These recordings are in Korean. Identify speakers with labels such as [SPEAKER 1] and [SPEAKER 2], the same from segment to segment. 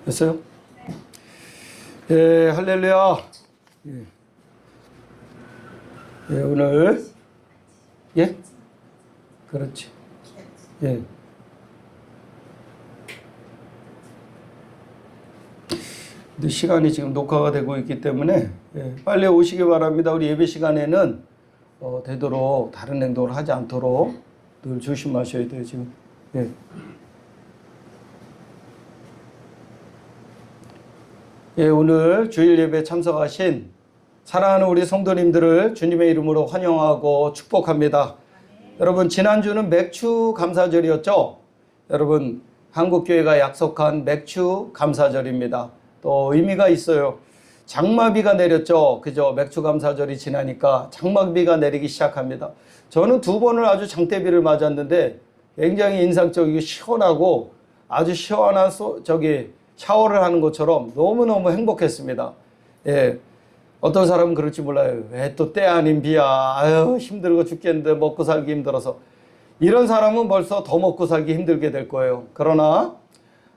[SPEAKER 1] 됐어요? 예, 할렐루야. 예. 예, 오늘, 예? 그렇지. 예. 근데 시간이 지금 녹화가 되고 있기 때문에, 예, 빨리 오시기 바랍니다. 우리 예배 시간에는, 되도록 다른 행동을 하지 않도록 늘 조심하셔야 돼요, 지금. 예. 예, 오늘 주일 예배 참석하신 사랑하는 우리 성도님들을 주님의 이름으로 환영하고 축복합니다. 여러분, 지난주는 맥주 감사절이었죠? 여러분, 한국교회가 약속한 맥주 감사절입니다. 또 의미가 있어요. 장마비가 내렸죠? 그죠? 맥주 감사절이 지나니까 장마비가 내리기 시작합니다. 저는 2번을 아주 장대비를 맞았는데 굉장히 인상적이고 시원하고 아주 시원한 샤워를 하는 것처럼 너무너무 행복했습니다. 예. 어떤 사람은 그럴지 몰라요. 왜 또 때 아닌 비야. 아유, 힘들고 죽겠는데 먹고 살기 힘들어서. 이런 사람은 벌써 더 먹고 살기 힘들게 될 거예요. 그러나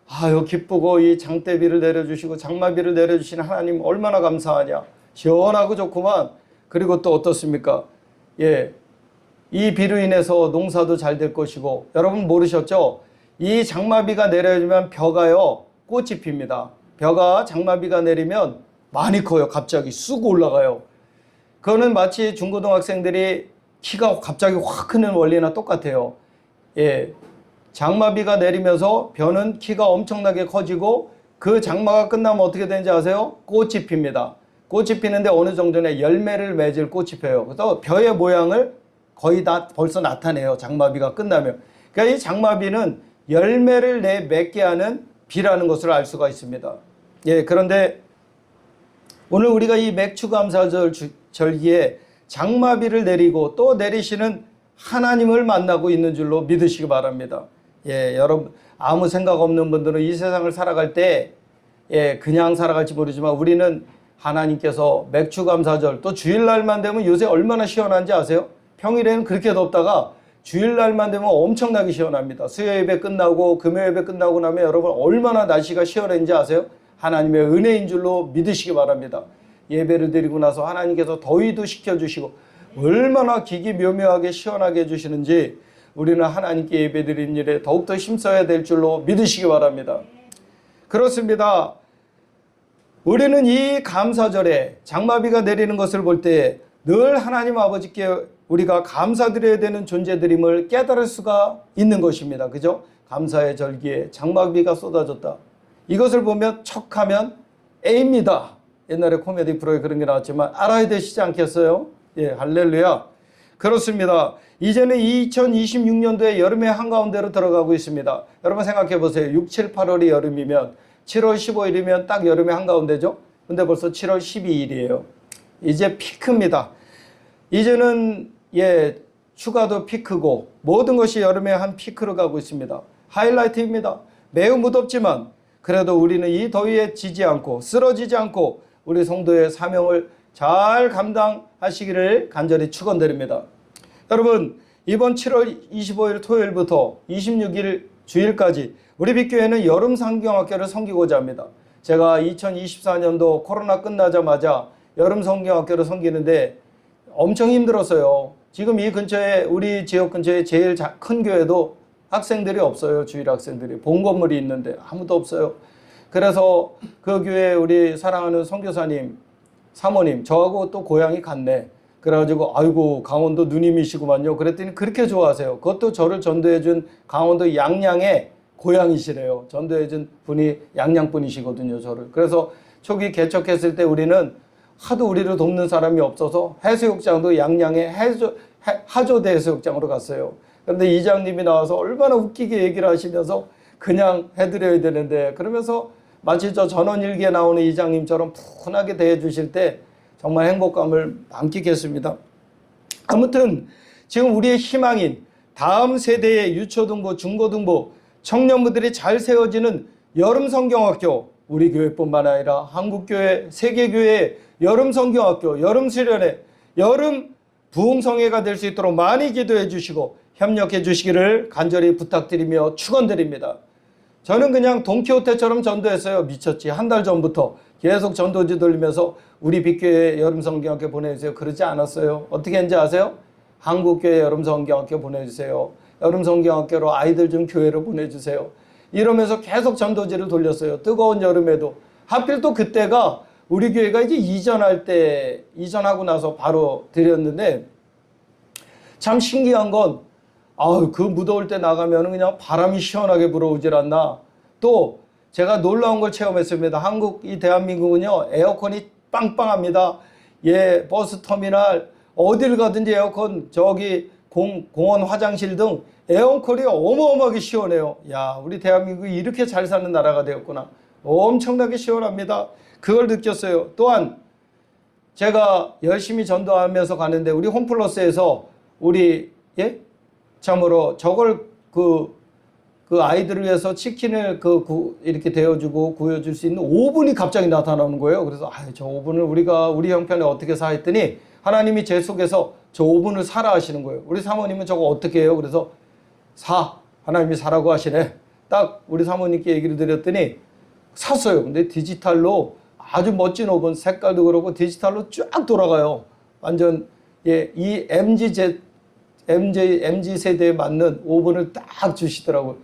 [SPEAKER 1] 아유, 기쁘고 이 장대비를 내려주시고 장마비를 내려주시는 하나님 얼마나 감사하냐. 시원하고 좋구만. 그리고 또 어떻습니까? 예. 이 비로 인해서 농사도 잘 될 것이고, 여러분 모르셨죠? 이 장마비가 내려주면 벼가요, 꽃이 핍니다. 벼가 장마비가 내리면 많이 커요. 갑자기 쑥 올라가요. 그거는 마치 중고등학생들이 키가 갑자기 확 크는 원리나 똑같아요. 예. 장마비가 내리면서 벼는 키가 엄청나게 커지고 그 장마가 끝나면 어떻게 되는지 아세요? 꽃이 핍니다. 꽃이 피는데 어느 정도는 열매를 맺을 꽃이 펴요. 그래서 벼의 모양을 거의 다 벌써 나타내요. 장마비가 끝나면. 그러니까 이 장마비는 열매를 맺게 하는 비라는 것을 알 수가 있습니다. 예, 그런데 오늘 우리가 이 맥주감사절 절기에 장마비를 내리고 또 내리시는 하나님을 만나고 있는 줄로 믿으시기 바랍니다. 예, 여러분 아무 생각 없는 분들은 이 세상을 살아갈 때 그냥 살아갈지 모르지만 우리는 하나님께서 맥주감사절 또 주일날만 되면 요새 얼마나 시원한지 아세요? 평일에는 그렇게 덥다가 주일날만 되면 엄청나게 시원합니다. 수요 예배 끝나고 금요 예배 끝나고 나면 여러분 얼마나 날씨가 시원한지 아세요? 하나님의 은혜인 줄로 믿으시기 바랍니다. 예배를 드리고 나서 하나님께서 더위도 식혀주시고 얼마나 기기묘묘하게 시원하게 해주시는지 우리는 하나님께 예배 드리는 일에 더욱더 힘써야 될 줄로 믿으시기 바랍니다. 그렇습니다. 우리는 이 감사절에 장마비가 내리는 것을 볼 때 늘 하나님 아버지께 우리가 감사드려야 되는 존재들임을 깨달을 수가 있는 것입니다. 그죠? 감사의 절기에 장마비가 쏟아졌다. 이것을 보면 척하면 A입니다. 옛날에 코미디 프로에 그런 게 나왔지만 알아야 되시지 않겠어요? 예, 할렐루야. 그렇습니다. 이제는 2026년도에 여름의 한가운데로 들어가고 있습니다. 여러분 생각해 보세요. 6, 7, 8월이 여름이면 7월 15일이면 딱 여름의 한가운데죠? 근데 벌써 7월 12일이에요. 이제 피크입니다. 이제는 휴가도 피크고 모든 것이 여름의 한 피크로 가고 있습니다. 하이라이트입니다. 매우 무덥지만 그래도 우리는 이 더위에 지지 않고 쓰러지지 않고 우리 성도의 사명을 잘 감당하시기를 간절히 축원드립니다. 여러분, 이번 7월 25일 토요일부터 26일 주일까지 우리 빛교회는 여름 성경학교를 섬기고자 합니다. 제가 2024년도 코로나 끝나자마자 여름 성경학교를 섬기는데 엄청 힘들었어요. 지금 이 근처에 우리 지역 근처에 제일 큰 교회도 학생들이 없어요. 주일 학생들이. 본 건물이 있는데 아무도 없어요. 그래서 그 교회 우리 사랑하는 선교사님, 사모님, 저하고 또 고향이 같네. 그래가지고 아이고 강원도 누님이시구만요. 그랬더니 그렇게 좋아하세요. 그것도 저를 전도해준 강원도 양양의 고향이시래요. 전도해준 분이 양양분이시거든요. 저를. 그래서 초기 개척했을 때 우리는 하도 우리를 돕는 사람이 없어서 해수욕장도 양양의 하조대 해수욕장으로 갔어요. 그런데 이장님이 나와서 얼마나 웃기게 얘기를 하시면서 그냥 해드려야 되는데 그러면서 마치 저 전원일기에 나오는 이장님처럼 푸근하게 대해주실 때 정말 행복감을 만끽했습니다. 아무튼 지금 우리의 희망인 다음 세대의 유초등부, 중고등부 청년부들이 잘 세워지는 여름 성경학교, 우리 교회뿐만 아니라 한국교회, 세계교회 여름 성경학교, 여름 수련회, 여름 부흥성회가 될 수 있도록 많이 기도해 주시고 협력해 주시기를 간절히 부탁드리며 축원드립니다. 저는 그냥 돈키호테처럼 전도했어요. 미쳤지. 한 달 전부터 계속 전도지 돌리면서 우리 빛교회 여름성경학교 보내주세요. 그러지 않았어요. 어떻게 했는지 아세요? 한국교회 여름성경학교 보내주세요. 여름성경학교로 아이들 좀 교회로 보내주세요. 이러면서 계속 전도지를 돌렸어요. 뜨거운 여름에도. 하필 또 그때가 우리 교회가 이제 이전하고 나서 바로 드렸는데, 참 신기한 건, 그 무더울 때 나가면 그냥 바람이 시원하게 불어오질 않나. 또 제가 놀라운 걸 체험했습니다. 이 대한민국은요, 에어컨이 빵빵합니다. 예, 버스 터미널, 어딜 가든지 에어컨, 저기 공원 화장실 등 에어컨이 어마어마하게 시원해요. 야, 우리 대한민국이 이렇게 잘 사는 나라가 되었구나. 엄청나게 시원합니다. 그걸 느꼈어요. 또한 제가 열심히 전도하면서 가는데 우리 홈플러스에서 우리 참으로 저걸 그 아이들을 위해서 치킨을 이렇게 데워주고 구워줄 수 있는 오븐이 갑자기 나타나는 거예요. 그래서 저 오븐을 우리 형편에 어떻게 사 했더니 하나님이 제 속에서 저 오븐을 사라 하시는 거예요. 우리 사모님은 저거 어떻게 해요? 그래서 하나님이 사라고 하시네. 딱 우리 사모님께 얘기를 드렸더니 샀어요. 근데 디지털로 아주 멋진 오븐, 색깔도 그렇고 디지털로 쫙 돌아가요. 완전 이 MZ 세대에 맞는 오븐을 딱 주시더라고요.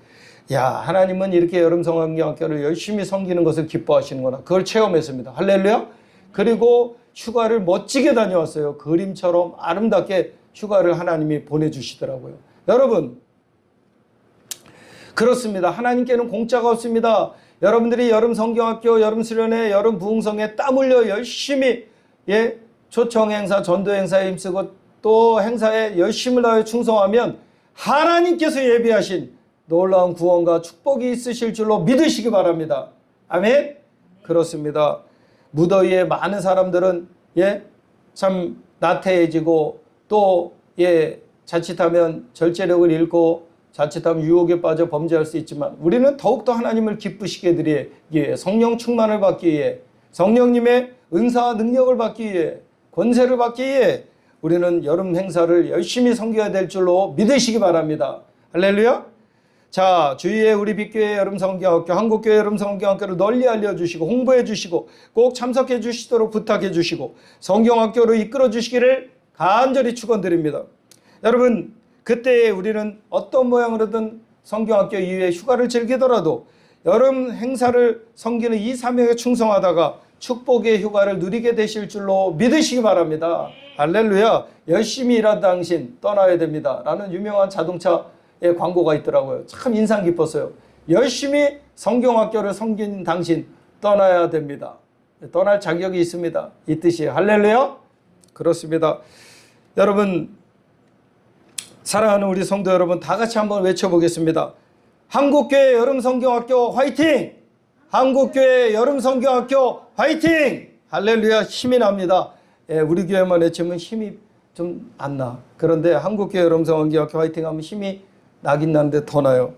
[SPEAKER 1] 야, 하나님은 이렇게 여름성경학교를 열심히 섬기는 것을 기뻐하시는구나. 그걸 체험했습니다. 할렐루야. 그리고 휴가를 멋지게 다녀왔어요. 그림처럼 아름답게 휴가를 하나님이 보내주시더라고요. 여러분, 그렇습니다. 하나님께는 공짜가 없습니다. 여러분들이 여름성경학교, 여름수련회, 여름부흥성에 땀 흘려 열심히 초청행사, 전도행사에 힘쓰고 또 행사에 열심을 다해 충성하면 하나님께서 예비하신 놀라운 구원과 축복이 있으실 줄로 믿으시기 바랍니다. 아멘? 그렇습니다. 무더위에 많은 사람들은 참 나태해지고 또 자칫하면 절제력을 잃고 자칫하면 유혹에 빠져 범죄할 수 있지만 우리는 더욱더 하나님을 기쁘시게 드리기 위해 성령 충만을 받기 위해 성령님의 은사와 능력을 받기 위해 권세를 받기 위해 우리는 여름 행사를 열심히 섬겨야 될 줄로 믿으시기 바랍니다. 할렐루야. 자, 주위에 우리 빛교회 여름성경학교, 한국교회 여름성경학교를 널리 알려주시고 홍보해 주시고 꼭 참석해 주시도록 부탁해 주시고 성경학교로 이끌어 주시기를 간절히 축원드립니다. 여러분, 그때 우리는 어떤 모양으로든 성경학교 이후에 휴가를 즐기더라도 여름 행사를 섬기는 이 사명에 충성하다가 축복의 휴가를 누리게 되실 줄로 믿으시기 바랍니다. 할렐루야. 열심히 일한 당신 떠나야 됩니다. 라는 유명한 자동차의 광고가 있더라고요. 참 인상 깊었어요. 열심히 성경학교를 섬긴 당신 떠나야 됩니다. 떠날 자격이 있습니다. 이 뜻이에요. 할렐루야. 그렇습니다. 여러분, 사랑하는 우리 성도 여러분, 다 같이 한번 외쳐보겠습니다. 한국교회 여름성경학교 화이팅! 한국교회 여름성경학교 화이팅! 할렐루야. 힘이 납니다. 우리 교회만 외치면 힘이 좀 안 나. 그런데 한국교회 여름성경학교 화이팅 하면 힘이 나긴 나는데 더 나요.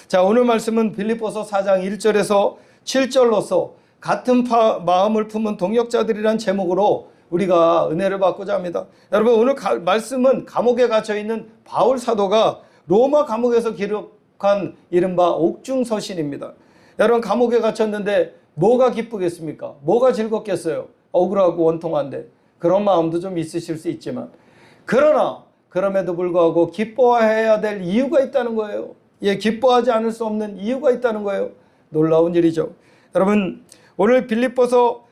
[SPEAKER 1] 자, 오늘 말씀은 빌립보서 4장 1절에서 7절로서 같은 마음을 품은 동역자들이란 제목으로 우리가 은혜를 받고자 합니다. 여러분, 오늘 말씀은 감옥에 갇혀있는 바울 사도가 로마 감옥에서 기록한 이른바 옥중서신입니다. 여러분, 감옥에 갇혔는데 뭐가 기쁘겠습니까? 뭐가 즐겁겠어요? 억울하고 원통한데. 그런 마음도 좀 있으실 수 있지만, 그러나 그럼에도 불구하고 기뻐해야 될 이유가 있다는 거예요. 기뻐하지 않을 수 없는 이유가 있다는 거예요. 놀라운 일이죠. 여러분, 오늘 빌립보서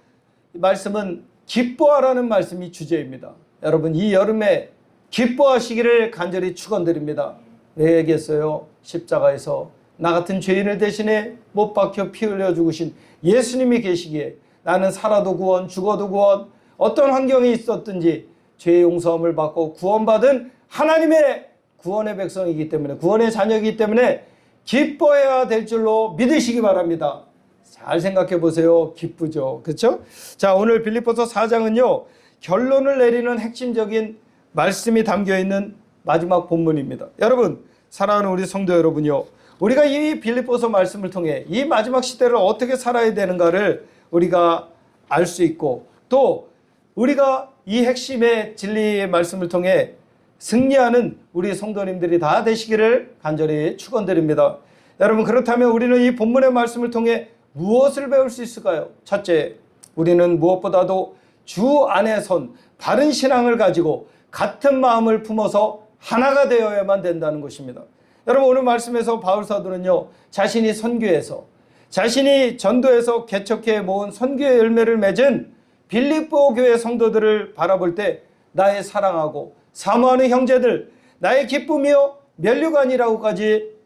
[SPEAKER 1] 말씀은 기뻐하라는 말씀이 주제입니다. 여러분, 이 여름에 기뻐하시기를 간절히 축원드립니다. 왜 얘기했어요? 십자가에서 나 같은 죄인을 대신에 못 박혀 피 흘려 죽으신 예수님이 계시기에 나는 살아도 구원, 죽어도 구원, 어떤 환경이 있었든지 죄의 용서함을 받고 구원받은 하나님의 구원의 백성이기 때문에, 구원의 자녀이기 때문에 기뻐해야 될 줄로 믿으시기 바랍니다. 잘 생각해 보세요. 기쁘죠. 그렇죠? 자, 오늘 빌립보서 4장은요. 결론을 내리는 핵심적인 말씀이 담겨있는 마지막 본문입니다. 여러분, 사랑하는 우리 성도 여러분요. 우리가 이 빌립보서 말씀을 통해 이 마지막 시대를 어떻게 살아야 되는가를 우리가 알 수 있고, 또 우리가 이 핵심의 진리의 말씀을 통해 승리하는 우리 성도님들이 다 되시기를 간절히 축원드립니다. 여러분, 그렇다면 우리는 이 본문의 말씀을 통해 무엇을 배울 수 있을까요? 첫째, 우리는 무엇보다도 주 안에 선 바른 신앙을 가지고 같은 마음을 품어서 하나가 되어야만 된다는 것입니다. 여러분, 오늘 말씀에서 바울 사도는요, 자신이 선교에서, 자신이 전도에서 개척해 모은 선교의 열매를 맺은 빌립보 교회 성도들을 바라볼 때 나의 사랑하고 사모하는 형제들, 나의 기쁨이요 면류관이라고까지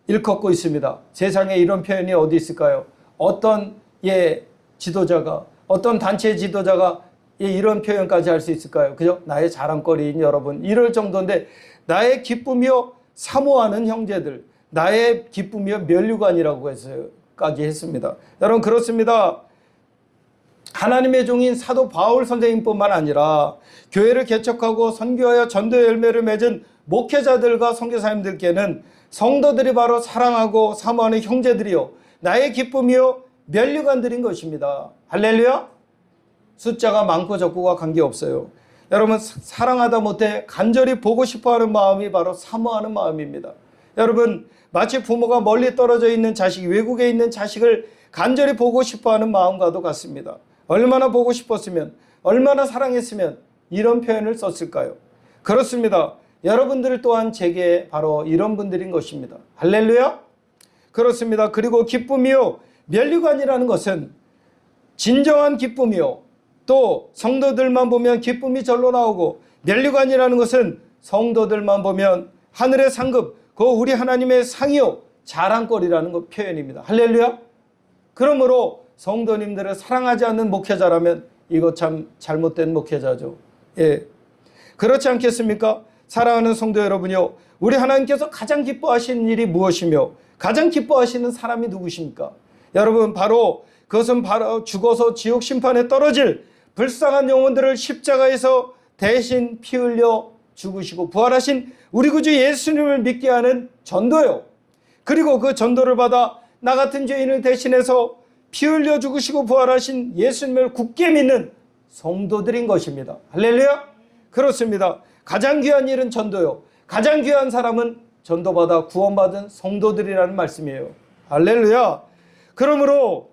[SPEAKER 1] 일컫고 있습니다. 세상에 이런 표현이 어디 있을까요? 어떤 지도자가, 어떤 단체 지도자가 이런 표현까지 할 수 있을까요? 그죠? 나의 자랑거리인 여러분, 이럴 정도인데 나의 기쁨이요 사모하는 형제들, 나의 기쁨이요 면류관이라고 해서까지 했습니다. 여러분, 그렇습니다. 하나님의 종인 사도 바울 선생님뿐만 아니라 교회를 개척하고 선교하여 전도의 열매를 맺은 목회자들과 선교사님들께는 성도들이 바로 사랑하고 사모하는 형제들이요 나의 기쁨이요 면류관들인 것입니다. 할렐루야. 숫자가 많고 적고가 관계없어요. 여러분, 사랑하다 못해 간절히 보고 싶어하는 마음이 바로 사모하는 마음입니다. 여러분, 마치 부모가 멀리 떨어져 있는 자식, 외국에 있는 자식을 간절히 보고 싶어하는 마음과도 같습니다. 얼마나 보고 싶었으면, 얼마나 사랑했으면 이런 표현을 썼을까요? 그렇습니다. 여러분들 또한 제게 바로 이런 분들인 것입니다. 할렐루야. 그렇습니다. 그리고 기쁨이요 면류관이라는 것은 진정한 기쁨이요 또 성도들만 보면 기쁨이 절로 나오고, 면류관이라는 것은 성도들만 보면 하늘의 상급, 그 우리 하나님의 상이요 자랑거리라는 것 표현입니다. 할렐루야. 그러므로 성도님들을 사랑하지 않는 목회자라면 이거 참 잘못된 목회자죠. 예, 그렇지 않겠습니까? 사랑하는 성도 여러분요, 우리 하나님께서 가장 기뻐하시는 일이 무엇이며 가장 기뻐하시는 사람이 누구십니까? 여러분, 그것은 바로 죽어서 지옥 심판에 떨어질 불쌍한 영혼들을 십자가에서 대신 피 흘려 죽으시고 부활하신 우리 구주 예수님을 믿게 하는 전도요. 그리고 그 전도를 받아 나 같은 죄인을 대신해서 피 흘려 죽으시고 부활하신 예수님을 굳게 믿는 성도들인 것입니다. 할렐루야. 그렇습니다. 가장 귀한 일은 전도요. 가장 귀한 사람은 전도받아 구원받은 성도들이라는 말씀이에요. 할렐루야. 그러므로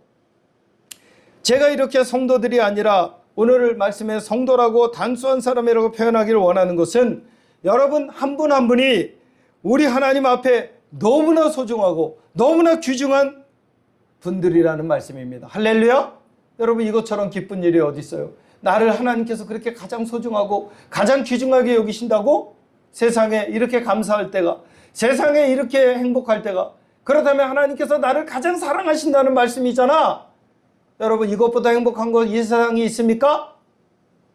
[SPEAKER 1] 제가 이렇게 성도들이 아니라 오늘 말씀에 성도라고 단순한 사람이라고 표현하기를 원하는 것은 여러분 한 분 한 분이 우리 하나님 앞에 너무나 소중하고 너무나 귀중한 분들이라는 말씀입니다. 할렐루야. 여러분, 이것처럼 기쁜 일이 어디 있어요? 나를 하나님께서 그렇게 가장 소중하고 가장 귀중하게 여기신다고? 세상에 이렇게 감사할 때가, 세상에 이렇게 행복할 때가, 그렇다면 하나님께서 나를 가장 사랑하신다는 말씀이잖아. 여러분, 이것보다 행복한 거 이 세상에 있습니까?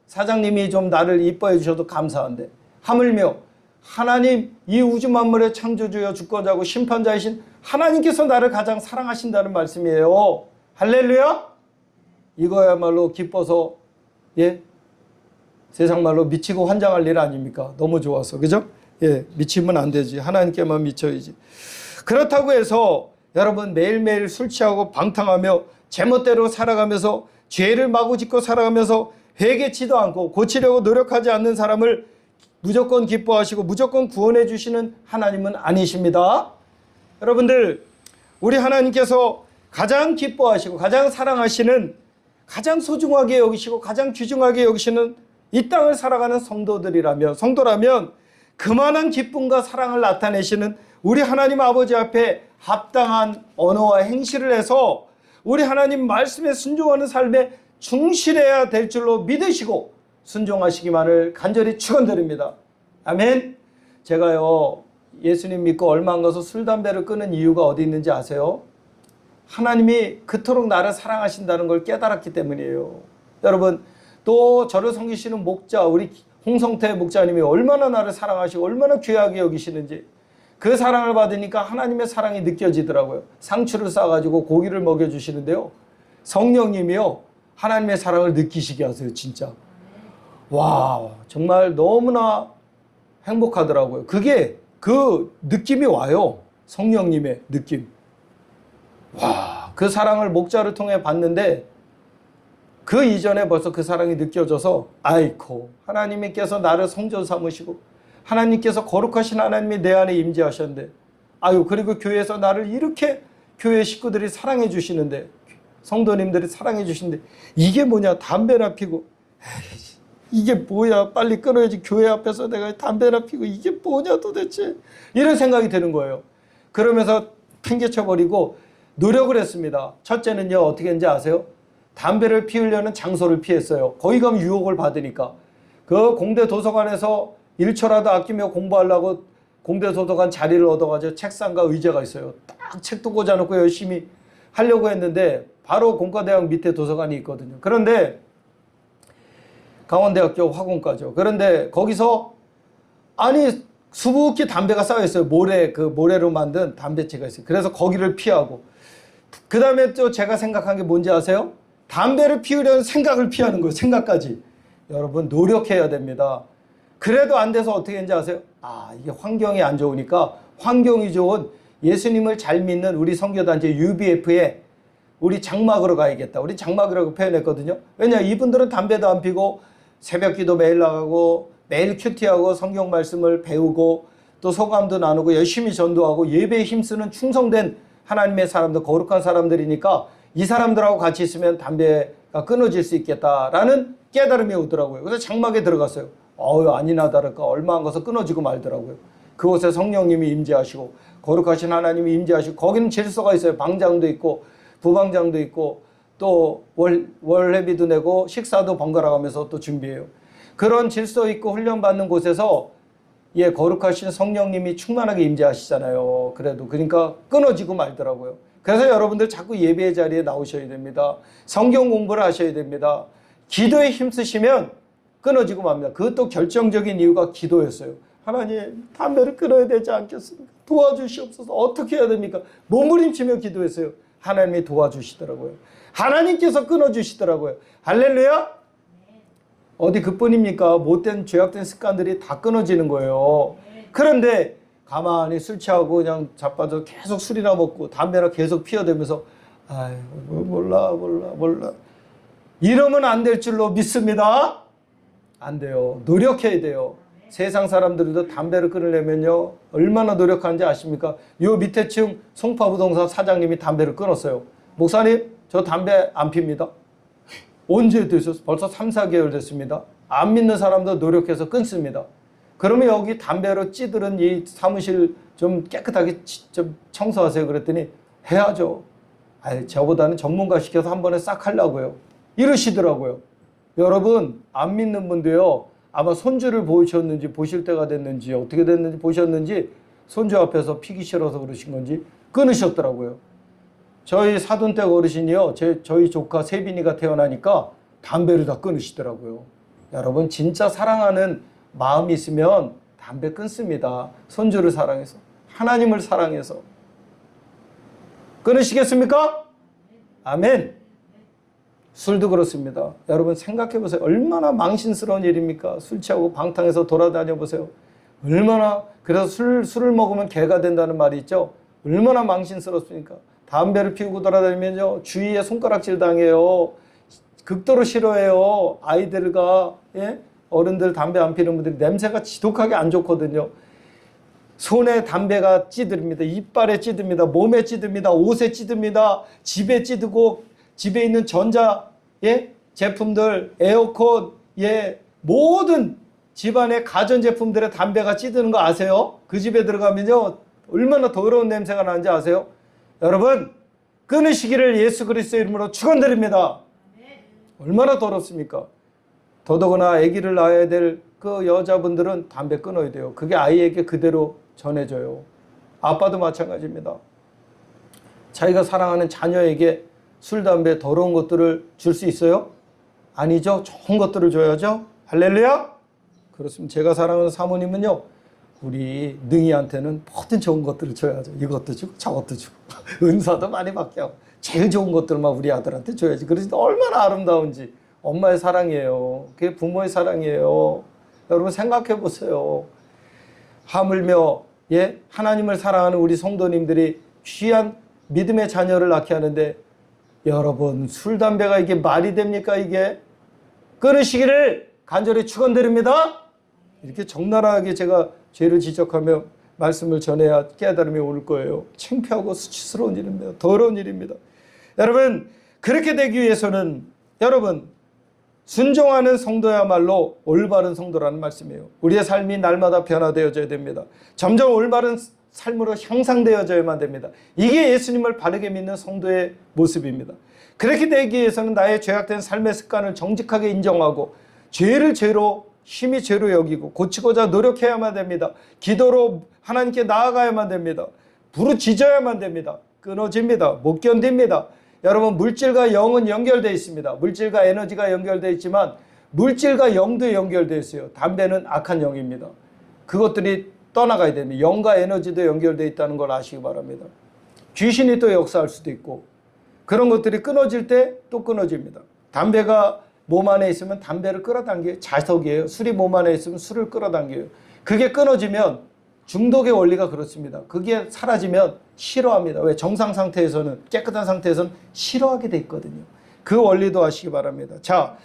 [SPEAKER 1] 사장님이 좀 나를 이뻐해 주셔도 감사한데, 하물며 하나님, 이 우주 만물의 창조주여 주권자고 심판자이신 하나님께서 나를 가장 사랑하신다는 말씀이에요. 할렐루야. 이거야말로 기뻐서 세상 말로 미치고 환장할 일 아닙니까? 너무 좋아서, 그죠? 미치면 안 되지. 하나님께만 미쳐야지. 그렇다고 해서 여러분, 매일매일 술 취하고 방탕하며 제멋대로 살아가면서 죄를 마구 짓고 살아가면서 회개치도 않고 고치려고 노력하지 않는 사람을 무조건 기뻐하시고 무조건 구원해 주시는 하나님은 아니십니다. 여러분들, 우리 하나님께서 가장 기뻐하시고 가장 사랑하시는, 가장 소중하게 여기시고 가장 귀중하게 여기시는 이 땅을 살아가는 성도라면 그만한 기쁨과 사랑을 나타내시는 우리 하나님 아버지 앞에 합당한 언어와 행실을 해서 우리 하나님 말씀에 순종하는 삶에 충실해야 될 줄로 믿으시고 순종하시기만을 간절히 축원드립니다. 아멘. 제가요, 예수님 믿고 얼마 안 가서 술 담배를 끊은 이유가 어디 있는지 아세요? 하나님이 그토록 나를 사랑하신다는 걸 깨달았기 때문이에요. 여러분, 또 저를 섬기시는 목자, 우리 홍성태 목자님이 얼마나 나를 사랑하시고 얼마나 귀하게 여기시는지, 그 사랑을 받으니까 하나님의 사랑이 느껴지더라고요. 상추를 싸가지고 고기를 먹여주시는데요, 성령님이요 하나님의 사랑을 느끼시게 하세요. 진짜 와, 정말 너무나 행복하더라고요. 그 느낌이 와요. 성령님의 느낌. 와, 그 사랑을 목자를 통해 받는데 그 이전에 벌써 그 사랑이 느껴져서, 아이고, 하나님께서 나를 성전 삼으시고 하나님께서 거룩하신 하나님이 내 안에 임재하셨는데 아유, 그리고 교회에서 나를 이렇게 교회 식구들이 사랑해 주시는데, 성도님들이 사랑해 주시는데, 이게 뭐냐, 담배나 피고, 에이, 이게 뭐야, 빨리 끊어야지. 교회 앞에서 내가 담배나 피고 이게 뭐냐 도대체, 이런 생각이 드는 거예요. 그러면서 팽개쳐버리고 노력을 했습니다. 첫째는요, 어떻게 했는지 아세요? 담배를 피우려는 장소를 피했어요. 거기 가면 유혹을 받으니까. 그 공대 도서관에서 1초라도 아끼며 공부하려고 공대 도서관 자리를 얻어가지고 책상과 의자가 있어요. 딱 책도 꽂아놓고 열심히 하려고 했는데, 바로 공과대학 밑에 도서관이 있거든요. 그런데 강원대학교 화공과죠. 그런데 거기서 아니 수북히 담배가 쌓여 있어요. 모래로 만든 담배채가 있어요. 그래서 거기를 피하고, 그 다음에 또 제가 생각한 게 뭔지 아세요? 담배를 피우려는 생각을 피하는 거예요. 생각까지. 여러분, 노력해야 됩니다. 그래도 안 돼서 어떻게 했는지 아세요? 이게 환경이 안 좋으니까 환경이 좋은 예수님을 잘 믿는 우리 선교단체 UBF에 우리 장막으로 가야겠다. 우리 장막이라고 표현했거든요. 왜냐, 이분들은 담배도 안 피고 새벽 기도 매일 나가고 매일 큐티하고 성경 말씀을 배우고 또 소감도 나누고 열심히 전도하고 예배에 힘쓰는 충성된 하나님의 사람들, 거룩한 사람들이니까 이 사람들하고 같이 있으면 담배가 끊어질 수 있겠다라는 깨달음이 오더라고요. 그래서 장막에 들어갔어요. 아니나 다를까 얼마 안 가서 끊어지고 말더라고요. 그곳에 성령님이 임재하시고 거룩하신 하나님이 임재하시고, 거기는 질서가 있어요. 방장도 있고 부방장도 있고 또 월회비도 내고 식사도 번갈아 가면서 또 준비해요. 그런 질서 있고 훈련받는 곳에서 거룩하신 성령님이 충만하게 임재하시잖아요. 그러니까 끊어지고 말더라고요. 그래서 여러분들 자꾸 예배의 자리에 나오셔야 됩니다. 성경 공부를 하셔야 됩니다. 기도에 힘쓰시면 끊어지고 맙니다. 그것도 결정적인 이유가 기도였어요. 하나님, 담배를 끊어야 되지 않겠습니까? 도와주시옵소서. 어떻게 해야 됩니까? 몸부림치며 기도했어요. 하나님이 도와주시더라고요. 하나님께서 끊어주시더라고요. 할렐루야? 어디 그뿐입니까? 못된 죄악된 습관들이 다 끊어지는 거예요. 그런데 가만히 술 취하고 그냥 자빠져 계속 술이나 먹고 담배나 계속 피워대면서 몰라 이러면 안 될 줄로 믿습니다. 안 돼요. 노력해야 돼요. 세상 사람들도 담배를 끊으려면요 얼마나 노력하는지 아십니까? 요 밑에 층 송파부동산 사장님이 담배를 끊었어요. 목사님, 저 담배 안 핍니다. 언제 되셨어요? 벌써 3, 4개월 됐습니다. 안 믿는 사람도 노력해서 끊습니다. 그러면 여기 담배로 찌들은 이 사무실 좀 깨끗하게 좀 청소하세요. 그랬더니 해야죠. 저보다는 전문가 시켜서 한 번에 싹 하려고요. 이러시더라고요. 여러분, 안 믿는 분도요, 아마 손주를 보실 때가 됐는지 어떻게 됐는지 보셨는지 손주 앞에서 피기 싫어서 그러신 건지 끊으셨더라고요. 저희 사돈댁 어르신이요, 저희 조카 세빈이가 태어나니까 담배를 다 끊으시더라고요. 여러분, 진짜 사랑하는 마음이 있으면 담배 끊습니다. 손주를 사랑해서, 하나님을 사랑해서. 끊으시겠습니까? 아멘. 술도 그렇습니다. 여러분 생각해 보세요. 얼마나 망신스러운 일입니까? 술 취하고 방탕해서 돌아다녀 보세요. 얼마나, 그래서 술을 먹으면 개가 된다는 말이 있죠. 얼마나 망신스럽습니까? 담배를 피우고 돌아다니면요 주위에 손가락질 당해요. 극도로 싫어해요. 아이들과 어른들 담배 안 피우는 분들이 냄새가 지독하게 안 좋거든요. 손에 담배가 찌듭니다. 이빨에 찌듭니다. 몸에 찌듭니다. 옷에 찌듭니다. 집에 찌드고, 집에 있는 전자 제품들, 에어컨, 모든 집안의 가전제품들의 담배가 찌드는 거 아세요? 그 집에 들어가면요 얼마나 더러운 냄새가 나는지 아세요? 여러분, 끊으시기를 예수 그리스도의 이름으로 축원드립니다. 얼마나 더럽습니까? 더더구나 아기를 낳아야 될 그 여자분들은 담배 끊어야 돼요. 그게 아이에게 그대로 전해져요. 아빠도 마찬가지입니다. 자기가 사랑하는 자녀에게 술, 담배, 더러운 것들을 줄 수 있어요? 아니죠. 좋은 것들을 줘야죠. 할렐루야? 그렇습니다. 제가 사랑하는 사모님은요, 우리 능이한테는 모든 좋은 것들을 줘야죠. 이것도 주고 저것도 주고 은사도 많이 받게 하고 제일 좋은 것들만 우리 아들한테 줘야지. 그러지 얼마나 아름다운지. 엄마의 사랑이에요. 그게 부모의 사랑이에요. 여러분 생각해 보세요. 하물며 하나님을 사랑하는 우리 성도님들이 귀한 믿음의 자녀를 낳게 하는데, 여러분 술, 담배가 이게 말이 됩니까? 이게 끊으시기를 간절히 축원드립니다. 이렇게 적나라하게 제가 죄를 지적하며 말씀을 전해야 깨달음이 올 거예요. 창피하고 수치스러운 일입니다. 더러운 일입니다. 여러분, 그렇게 되기 위해서는 여러분 순종하는 성도야말로 올바른 성도라는 말씀이에요. 우리의 삶이 날마다 변화되어져야 됩니다. 점점 올바른 삶으로 향상되어져야만 됩니다. 이게 예수님을 바르게 믿는 성도의 모습입니다. 그렇게 되기 위해서는 나의 죄악된 삶의 습관을 정직하게 인정하고 죄를 죄로, 힘이 죄로 여기고 고치고자 노력해야만 됩니다. 기도로 하나님께 나아가야만 됩니다. 부르짖어야만 됩니다. 끊어집니다. 못 견딥니다. 여러분, 물질과 영은 연결되어 있습니다. 물질과 에너지가 연결되어 있지만 물질과 영도 연결되어 있어요. 담배는 악한 영입니다. 그것들이 떠나가야 됩니다. 영과 에너지도 연결되어 있다는 걸 아시기 바랍니다. 귀신이 또 역사할 수도 있고 그런 것들이 끊어질 때 또 끊어집니다. 담배가 몸 안에 있으면 담배를 끌어당겨요. 자석이에요. 술이 몸 안에 있으면 술을 끌어당겨요. 그게 끊어지면 중독의 원리가 그렇습니다. 그게 사라지면 싫어합니다. 왜? 정상 상태에서는, 깨끗한 상태에서는 싫어하게 돼 있거든요. 그 원리도 아시기 바랍니다. 자,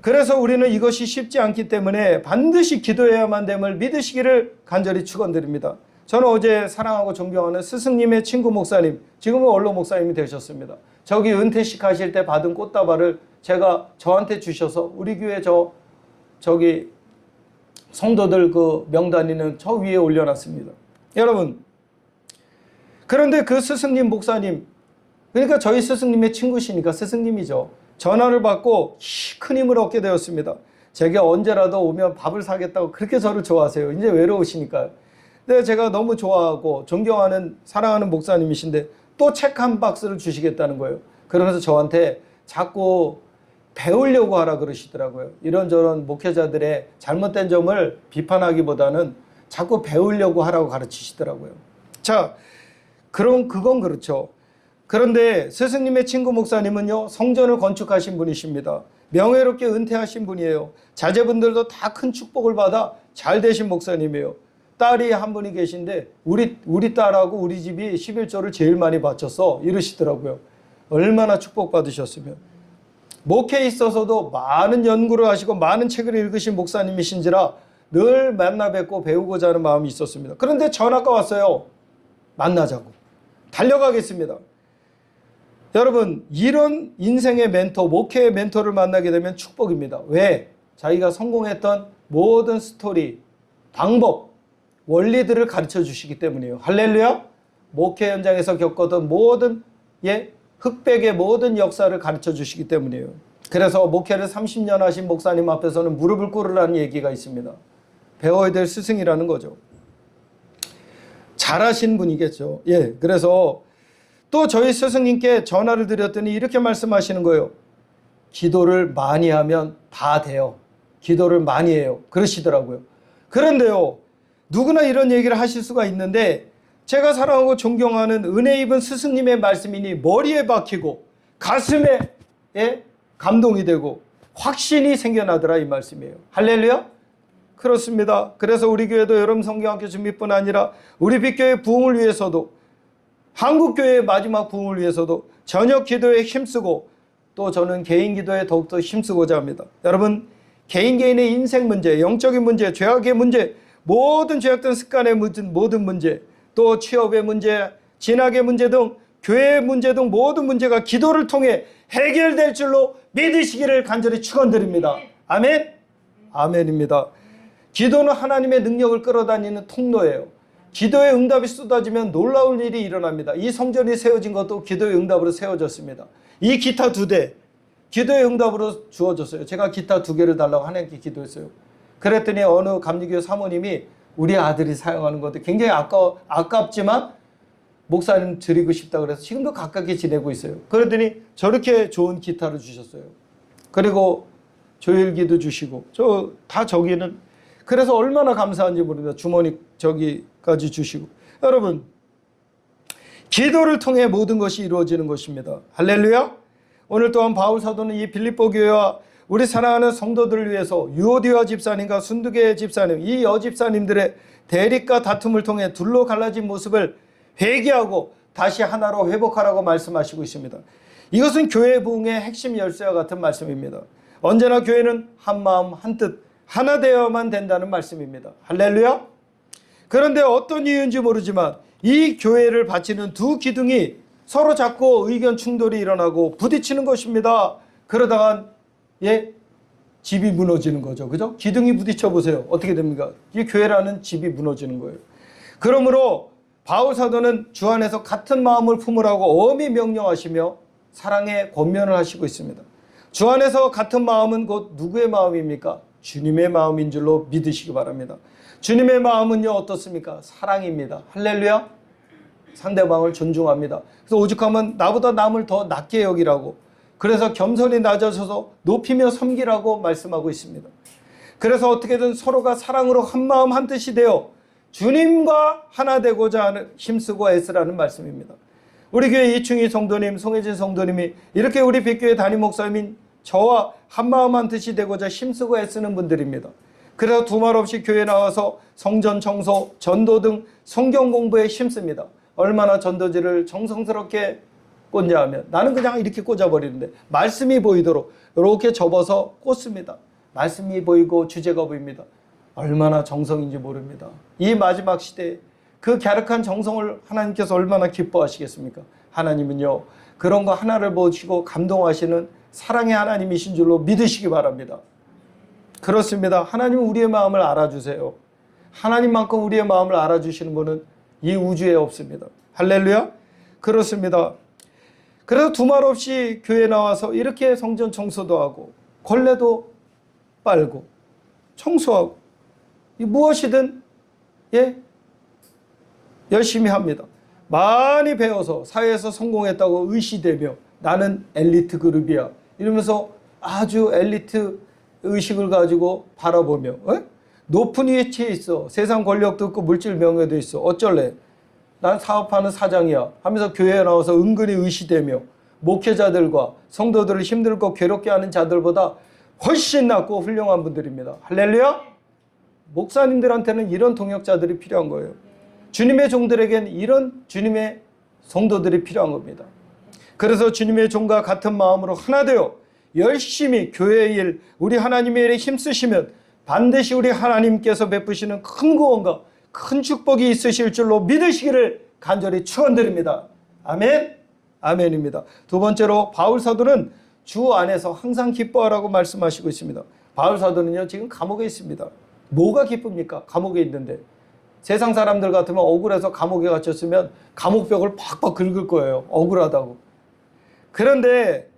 [SPEAKER 1] 그래서 우리는 이것이 쉽지 않기 때문에 반드시 기도해야만 됨을 믿으시기를 간절히 축원드립니다. 저는 어제 사랑하고 존경하는 스승님의 친구 목사님, 지금은 원로 목사님이 되셨습니다. 저기 은퇴식 하실 때 받은 꽃다발을 제가 저한테 주셔서 우리 교회 저기 성도들 그 명단 있는 저 위에 올려놨습니다. 여러분, 그런데 그 스승님 목사님, 그러니까 저희 스승님의 친구시니까 스승님이죠. 전화를 받고 큰 힘을 얻게 되었습니다. 제게 언제라도 오면 밥을 사겠다고 그렇게 저를 좋아하세요. 이제 외로우시니까요. 근데 제가 너무 좋아하고 존경하는 사랑하는 목사님이신데 또 책 한 박스를 주시겠다는 거예요. 그러면서 저한테 자꾸 배우려고 하라 그러시더라고요. 이런저런 목회자들의 잘못된 점을 비판하기보다는 자꾸 배우려고 하라고 가르치시더라고요. 자, 그건 그렇죠. 그런데 스승님의 친구 목사님은요, 성전을 건축하신 분이십니다. 명예롭게 은퇴하신 분이에요. 자제분들도 다 큰 축복을 받아 잘 되신 목사님이에요. 딸이 한 분이 계신데 우리 딸하고 우리 집이 11조를 제일 많이 바쳤어 이러시더라고요. 얼마나 축복받으셨으면. 목회에 있어서도 많은 연구를 하시고 많은 책을 읽으신 목사님이신지라 늘 만나 뵙고 배우고자 하는 마음이 있었습니다. 그런데 전화가 왔어요. 만나자고. 달려가겠습니다. 여러분, 이런 인생의 멘토, 목회의 멘토를 만나게 되면 축복입니다. 왜? 자기가 성공했던 모든 스토리, 방법, 원리들을 가르쳐 주시기 때문이에요. 할렐루야. 목회 현장에서 겪었던 모든 흑백의 모든 역사를 가르쳐 주시기 때문이에요. 그래서 목회를 30년 하신 목사님 앞에서는 무릎을 꿇으라는 얘기가 있습니다. 배워야 될 스승이라는 거죠. 잘하신 분이겠죠. 그래서 또 저희 스승님께 전화를 드렸더니 이렇게 말씀하시는 거예요. 기도를 많이 하면 다 돼요. 기도를 많이 해요. 그러시더라고요. 그런데요, 누구나 이런 얘기를 하실 수가 있는데 제가 사랑하고 존경하는 은혜 입은 스승님의 말씀이니 머리에 박히고 가슴에 감동이 되고 확신이 생겨나더라 이 말씀이에요. 할렐루야. 그렇습니다. 그래서 우리 교회도 여름 성경학교 준비뿐 아니라 우리 빛교회 부흥을 위해서도 한국교회의 마지막 부흥을 위해서도 저녁 기도에 힘쓰고 또 저는 개인 기도에 더욱더 힘쓰고자 합니다. 여러분, 개인의 인생 문제, 영적인 문제, 죄악의 문제, 모든 죄악된 습관의 모든 문제, 또 취업의 문제, 진학의 문제 등 교회의 문제 등 모든 문제가 기도를 통해 해결될 줄로 믿으시기를 간절히 축원드립니다. 아멘? 아멘입니다. 기도는 하나님의 능력을 끌어다니는 통로예요. 기도의 응답이 쏟아지면 놀라운 일이 일어납니다. 이 성전이 세워진 것도 기도의 응답으로 세워졌습니다. 이 기타 2대, 기도의 응답으로 주어졌어요. 제가 기타 2개를 달라고 하나님께 기도했어요. 그랬더니 어느 감리교회 사모님이 우리 아들이 사용하는 것도 굉장히 아깝지만 목사님 드리고 싶다 그래서 지금도 가깝게 지내고 있어요. 그랬더니 저렇게 좋은 기타를 주셨어요. 그리고 조일기도 주시고 다 저기는 그래서 얼마나 감사한지 모릅니다. 주머니 저기까지 주시고. 여러분, 기도를 통해 모든 것이 이루어지는 것입니다. 할렐루야. 오늘 또한 바울 사도는 이 빌립보 교회와 우리 사랑하는 성도들을 위해서 유오디아 집사님과 순두계 집사님, 이 여집사님들의 대립과 다툼을 통해 둘로 갈라진 모습을 회개하고 다시 하나로 회복하라고 말씀하시고 있습니다. 이것은 교회 부흥의 핵심 열쇠와 같은 말씀입니다. 언제나 교회는 한 마음 한 뜻 하나 되어야만 된다는 말씀입니다. 할렐루야. 그런데 어떤 이유인지 모르지만 이 교회를 바치는 두 기둥이 서로 자꾸 의견 충돌이 일어나고 부딪히는 것입니다. 그러다가 집이 무너지는 거죠. 그죠? 기둥이 부딪혀 보세요. 어떻게 됩니까? 이 교회라는 집이 무너지는 거예요. 그러므로 바울 사도는 주 안에서 같은 마음을 품으라고 엄히 명령하시며 사랑의 권면을 하시고 있습니다. 주 안에서 같은 마음은 곧 누구의 마음입니까? 주님의 마음인 줄로 믿으시기 바랍니다. 주님의 마음은요 어떻습니까? 사랑입니다. 할렐루야. 상대방을 존중합니다. 그래서 오죽하면 나보다 남을 더 낮게 여기라고, 그래서 겸손히 낮아져서 높이며 섬기라고 말씀하고 있습니다. 그래서 어떻게든 서로가 사랑으로 한마음 한뜻이 되어 주님과 하나 되고자 힘쓰고 애쓰라는 말씀입니다. 우리 교회 이충희 성도님, 송혜진 성도님이 이렇게 우리 빛교회 담임 목사님인 저와 한마음 한뜻이 되고자 힘쓰고 애쓰는 분들입니다. 그래서 두말 없이 교회에 나와서 성전 청소, 전도 등 성경 공부에 힘씁니다. 얼마나 전도지를 정성스럽게 꽂냐 하면 나는 그냥 이렇게 꽂아버리는데 말씀이 보이도록 이렇게 접어서 꽂습니다. 말씀이 보이고 주제가 보입니다. 얼마나 정성인지 모릅니다. 이 마지막 시대에 그 갸륵한 정성을 하나님께서 얼마나 기뻐하시겠습니까? 하나님은요 그런 거 하나를 보시고 감동하시는 사랑의 하나님이신 줄로 믿으시기 바랍니다. 그렇습니다. 하나님은 우리의 마음을 알아주세요. 하나님만큼 우리의 마음을 알아주시는 분은 이 우주에 없습니다. 할렐루야. 그렇습니다. 그래서 두말 없이 교회에 나와서 이렇게 성전 청소도 하고 걸레도 빨고 청소하고 무엇이든 열심히 합니다. 많이 배워서 사회에서 성공했다고 의시되며 나는 엘리트 그룹이야 이러면서 아주 엘리트 의식을 가지고 바라보며 높은 위치에 있어. 세상 권력도 있고 물질 명예도 있어. 어쩔래? 난 사업하는 사장이야 하면서 교회에 나와서 은근히 의시되며 목회자들과 성도들을 힘들고 괴롭게 하는 자들보다 훨씬 낫고 훌륭한 분들입니다. 할렐루야. 목사님들한테는 이런 동역자들이 필요한 거예요. 주님의 종들에겐 이런 주님의 성도들이 필요한 겁니다. 그래서 주님의 종과 같은 마음으로 하나 되어 열심히 교회의 일, 우리 하나님의 일에 힘쓰시면 반드시 우리 하나님께서 베푸시는 큰 구원과 큰 축복이 있으실 줄로 믿으시기를 간절히 축원드립니다. 아멘. 아멘입니다. 두 번째로 바울 사도는 주 안에서 항상 기뻐하라고 말씀하시고 있습니다. 바울 사도는요 지금 감옥에 있습니다. 뭐가 기쁩니까? 감옥에 있는데. 세상 사람들 같으면 억울해서 감옥에 갇혔으면 감옥벽을 팍팍 긁을 거예요. 억울하다고. 그런데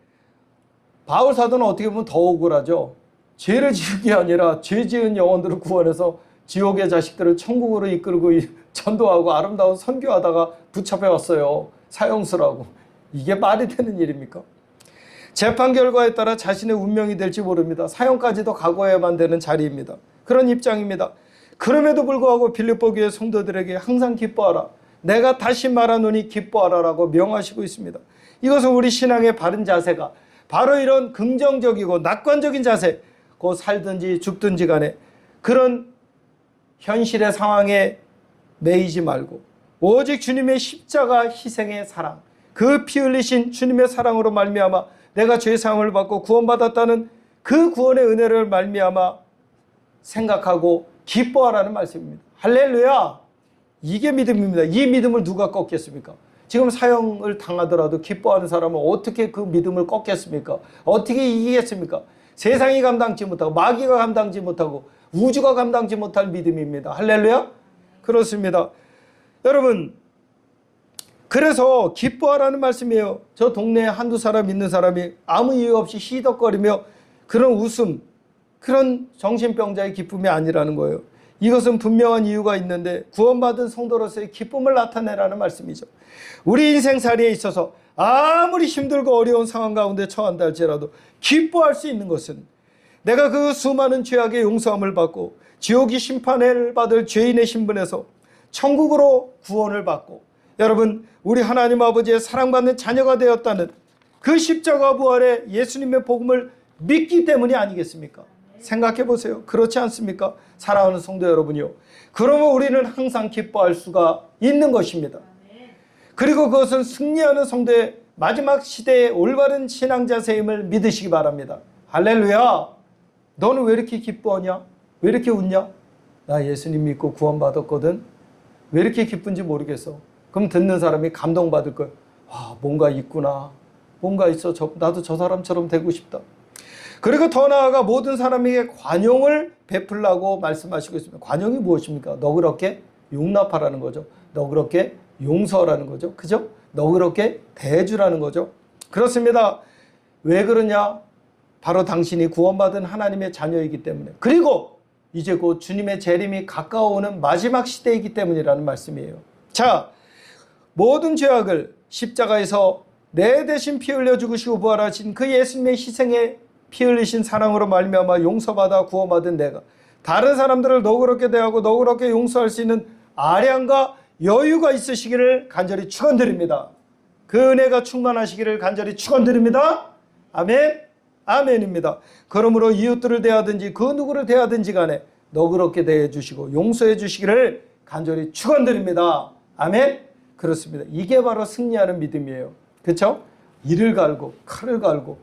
[SPEAKER 1] 바울 사도는 어떻게 보면 더 억울하죠. 죄를 지은 게 아니라 죄 지은 영혼들을 구원해서 지옥의 자식들을 천국으로 이끌고 전도하고 아름다운 선교하다가 붙잡혀 왔어요. 사형수라고. 이게 말이 되는 일입니까? 재판 결과에 따라 자신의 운명이 될지 모릅니다. 사형까지도 각오해야만 되는 자리입니다. 그런 입장입니다. 그럼에도 불구하고 빌립보 교회 성도들에게 항상 기뻐하라. 내가 다시 말하노니 기뻐하라라고 명하시고 있습니다. 이것은 우리 신앙의 바른 자세가 바로 이런 긍정적이고 낙관적인 자세, 곧 살든지 죽든지 간에 그런 현실의 상황에 매이지 말고 오직 주님의 십자가 희생의 사랑, 그 피 흘리신 주님의 사랑으로 말미암아 내가 죄사함을 받고 구원받았다는 그 구원의 은혜를 말미암아 생각하고 기뻐하라는 말씀입니다. 할렐루야. 이게 믿음입니다. 이 믿음을 누가 꺾겠습니까? 지금 사형을 당하더라도 기뻐하는 사람은 어떻게 그 믿음을 꺾겠습니까? 어떻게 이기겠습니까? 세상이 감당치 못하고 마귀가 감당치 못하고 우주가 감당치 못할 믿음입니다. 할렐루야. 그렇습니다. 여러분, 그래서 기뻐하라는 말씀이에요. 저 동네에 한두 사람 있는 사람이 아무 이유 없이 시덕거리며 그런 웃음, 그런 정신병자의 기쁨이 아니라는 거예요. 이것은 분명한 이유가 있는데 구원받은 성도로서의 기쁨을 나타내라는 말씀이죠. 우리 인생살이에 있어서 아무리 힘들고 어려운 상황 가운데 처한다 할지라도 기뻐할 수 있는 것은 내가 그 수많은 죄악의 용서함을 받고 지옥이 심판을 받을 죄인의 신분에서 천국으로 구원을 받고 여러분 우리 하나님 아버지의 사랑받는 자녀가 되었다는 그 십자가 부활의 예수님의 복음을 믿기 때문이 아니겠습니까? 생각해 보세요. 그렇지 않습니까? 사랑하는 성도 여러분이요. 그러면 우리는 항상 기뻐할 수가 있는 것입니다. 그리고 그것은 승리하는 성도의 마지막 시대의 올바른 신앙 자세임을 믿으시기 바랍니다. 할렐루야. 너는 왜 이렇게 기뻐하냐? 왜 이렇게 웃냐? 나 예수님 믿고 구원받았거든. 왜 이렇게 기쁜지 모르겠어. 그럼 듣는 사람이 감동받을 거예요. 와, 뭔가 있구나. 뭔가 있어. 나도 저 사람처럼 되고 싶다. 그리고 더 나아가 모든 사람에게 관용을 베풀라고 말씀하시고 있습니다. 관용이 무엇입니까? 너그럽게 용납하라는 거죠. 너그럽게 용서하라는 거죠. 그죠? 너그럽게 대해주라는 거죠. 그렇습니다. 왜 그러냐? 바로 당신이 구원받은 하나님의 자녀이기 때문에, 그리고 이제 곧 주님의 재림이 가까워오는 마지막 시대이기 때문이라는 말씀이에요. 자, 모든 죄악을 십자가에서 내 대신 피 흘려 죽으시고 부활하신 그 예수님의 희생에 피 흘리신 사랑으로 말미암아 용서받아 구원받은 내가 다른 사람들을 너그럽게 대하고 너그럽게 용서할 수 있는 아량과 여유가 있으시기를 간절히 축원드립니다. 그 은혜가 충만하시기를 간절히 축원드립니다. 아멘. 아멘입니다. 그러므로 이웃들을 대하든지 그 누구를 대하든지 간에 너그럽게 대해 주시고 용서해 주시기를 간절히 축원드립니다. 아멘. 그렇습니다. 이게 바로 승리하는 믿음이에요. 그렇죠? 이를 갈고 칼을 갈고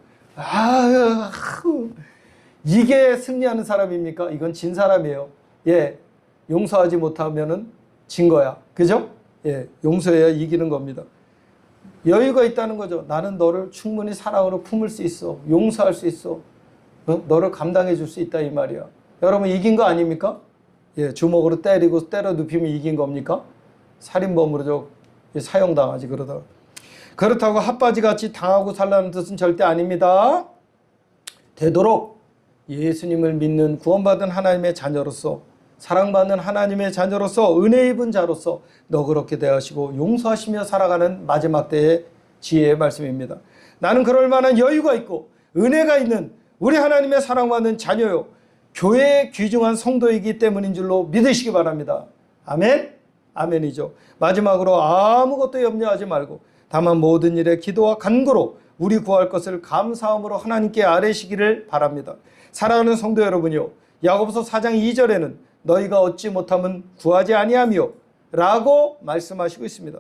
[SPEAKER 1] 이게 승리하는 사람입니까? 이건 진 사람이에요. 예, 용서하지 못하면은 진 거야. 그죠? 예, 용서해야 이기는 겁니다. 여유가 있다는 거죠. 나는 너를 충분히 사랑으로 품을 수 있어. 용서할 수 있어. 너를 감당해 줄 수 있다 이 말이야. 여러분 이긴 거 아닙니까? 예, 주먹으로 때리고 때려 눕히면 이긴 겁니까? 살인범으로 사형당하지 그러다가. 그렇다고 핫바지같이 당하고 살라는 뜻은 절대 아닙니다. 되도록 예수님을 믿는 구원받은 하나님의 자녀로서, 사랑받는 하나님의 자녀로서, 은혜 입은 자로서 너그럽게 대하시고 용서하시며 살아가는 마지막 때의 지혜의 말씀입니다. 나는 그럴 만한 여유가 있고 은혜가 있는 우리 하나님의 사랑받는 자녀요, 교회의 귀중한 성도이기 때문인 줄로 믿으시기 바랍니다. 아멘? 아멘이죠. 마지막으로 아무것도 염려하지 말고 다만 모든 일에 기도와 간구로 우리 구할 것을 감사함으로 하나님께 아뢰시기를 바랍니다. 사랑하는 성도 여러분이요, 야고보서 4장 2절에는 너희가 얻지 못하면 구하지 아니하며 라고 말씀하시고 있습니다.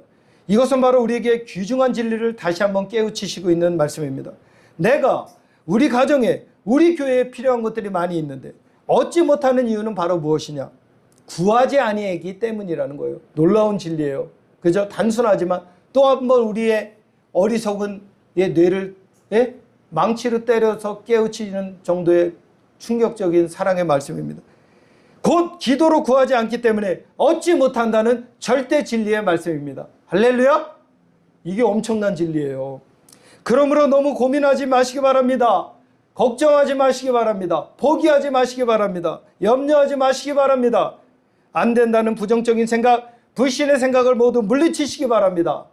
[SPEAKER 1] 이것은 바로 우리에게 귀중한 진리를 다시 한번 깨우치시고 있는 말씀입니다. 내가 우리 가정에 우리 교회에 필요한 것들이 많이 있는데 얻지 못하는 이유는 바로 무엇이냐? 구하지 아니하기 때문이라는 거예요. 놀라운 진리예요. 그죠? 단순하지만 또 한 번 우리의 어리석은 뇌를 망치로 때려서 깨우치는 정도의 충격적인 사랑의 말씀입니다. 곧 기도로 구하지 않기 때문에 얻지 못한다는 절대 진리의 말씀입니다. 할렐루야! 이게 엄청난 진리예요. 그러므로 너무 고민하지 마시기 바랍니다. 걱정하지 마시기 바랍니다. 포기하지 마시기 바랍니다. 염려하지 마시기 바랍니다. 안 된다는 부정적인 생각, 불신의 생각을 모두 물리치시기 바랍니다.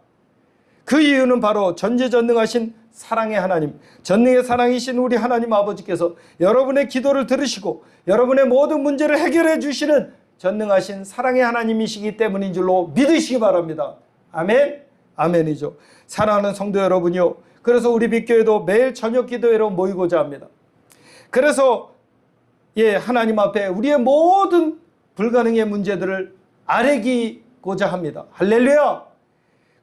[SPEAKER 1] 그 이유는 바로 전지전능하신 사랑의 하나님, 전능의 사랑이신 우리 하나님 아버지께서 여러분의 기도를 들으시고 여러분의 모든 문제를 해결해 주시는 전능하신 사랑의 하나님이시기 때문인 줄로 믿으시기 바랍니다. 아멘? 아멘이죠. 사랑하는 성도 여러분이요, 그래서 우리 빛교회도 매일 저녁 기도회로 모이고자 합니다. 그래서 하나님 앞에 우리의 모든 불가능의 문제들을 아뢰기고자 합니다. 할렐루야!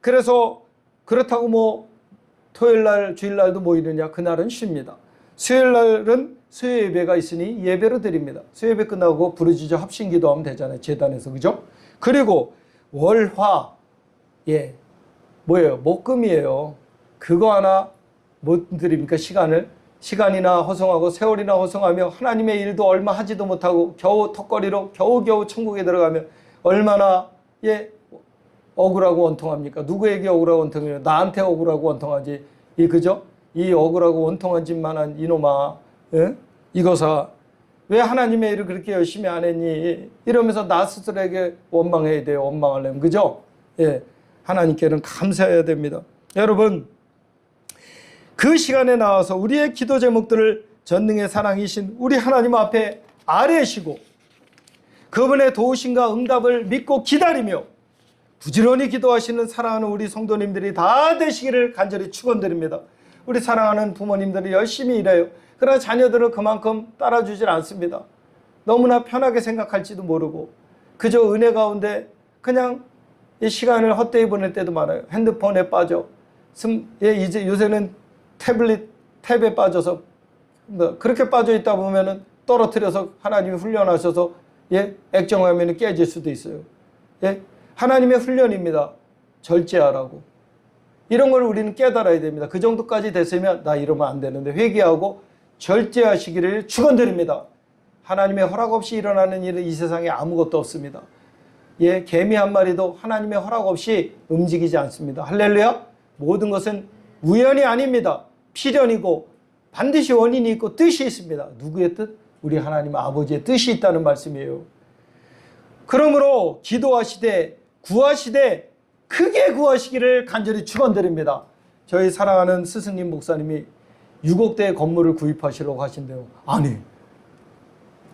[SPEAKER 1] 그래서 그렇다고 토요일날 주일날도 모이느냐? 그날은 쉽니다. 수요일날은 수요 예배가 있으니 예배로 드립니다. 수요 예배 끝나고 부르짖어 합심 기도하면 되잖아요. 재단에서. 그죠? 그리고 월화 뭐예요? 목금이에요. 그거 하나 못 드립니까? 시간이나 허송하고 세월이나 허송하며 하나님의 일도 얼마 하지도 못하고 겨우 턱걸이로 겨우겨우 천국에 들어가면 얼마나 억울하고 원통합니까? 누구에게 억울하고 원통해요? 나한테 억울하고 원통하지. 그죠? 이 억울하고 원통한 짓만 한 이놈아, 이거사 왜 하나님의 일을 그렇게 열심히 안 했니? 이러면서 나 스스로에게 원망해야 돼요. 원망하려면. 그죠? 하나님께는 감사해야 됩니다. 여러분, 그 시간에 나와서 우리의 기도 제목들을 전능의 사랑이신 우리 하나님 앞에 아뢰시고 그분의 도우심과 응답을 믿고 기다리며 부지런히 기도하시는 사랑하는 우리 성도님들이 다 되시기를 간절히 축원드립니다. 우리 사랑하는 부모님들이 열심히 일해요. 그러나 자녀들은 그만큼 따라주질 않습니다. 너무나 편하게 생각할지도 모르고 그저 은혜 가운데 그냥 이 시간을 헛되이 보낼 때도 많아요. 핸드폰에 빠져. 이제 요새는 탭에 빠져서 그렇게 빠져 있다 보면은 떨어뜨려서 하나님이 훈련하셔서 액정화면이 깨질 수도 있어요. 하나님의 훈련입니다. 절제하라고. 이런 걸 우리는 깨달아야 됩니다. 그 정도까지 됐으면 나 이러면 안 되는데 회개하고 절제하시기를 축원드립니다. 하나님의 허락 없이 일어나는 일은 이 세상에 아무것도 없습니다. 예, 개미 한 마리도 하나님의 허락 없이 움직이지 않습니다. 할렐루야. 모든 것은 우연이 아닙니다. 필연이고 반드시 원인이 있고 뜻이 있습니다. 누구의 뜻? 우리 하나님 아버지의 뜻이 있다는 말씀이에요. 그러므로 기도하시되 구하시되 크게 구하시기를 간절히 축원드립니다. 저희 사랑하는 스승님 목사님이 6억 대의 건물을 구입하시려고 하신대요. 아니,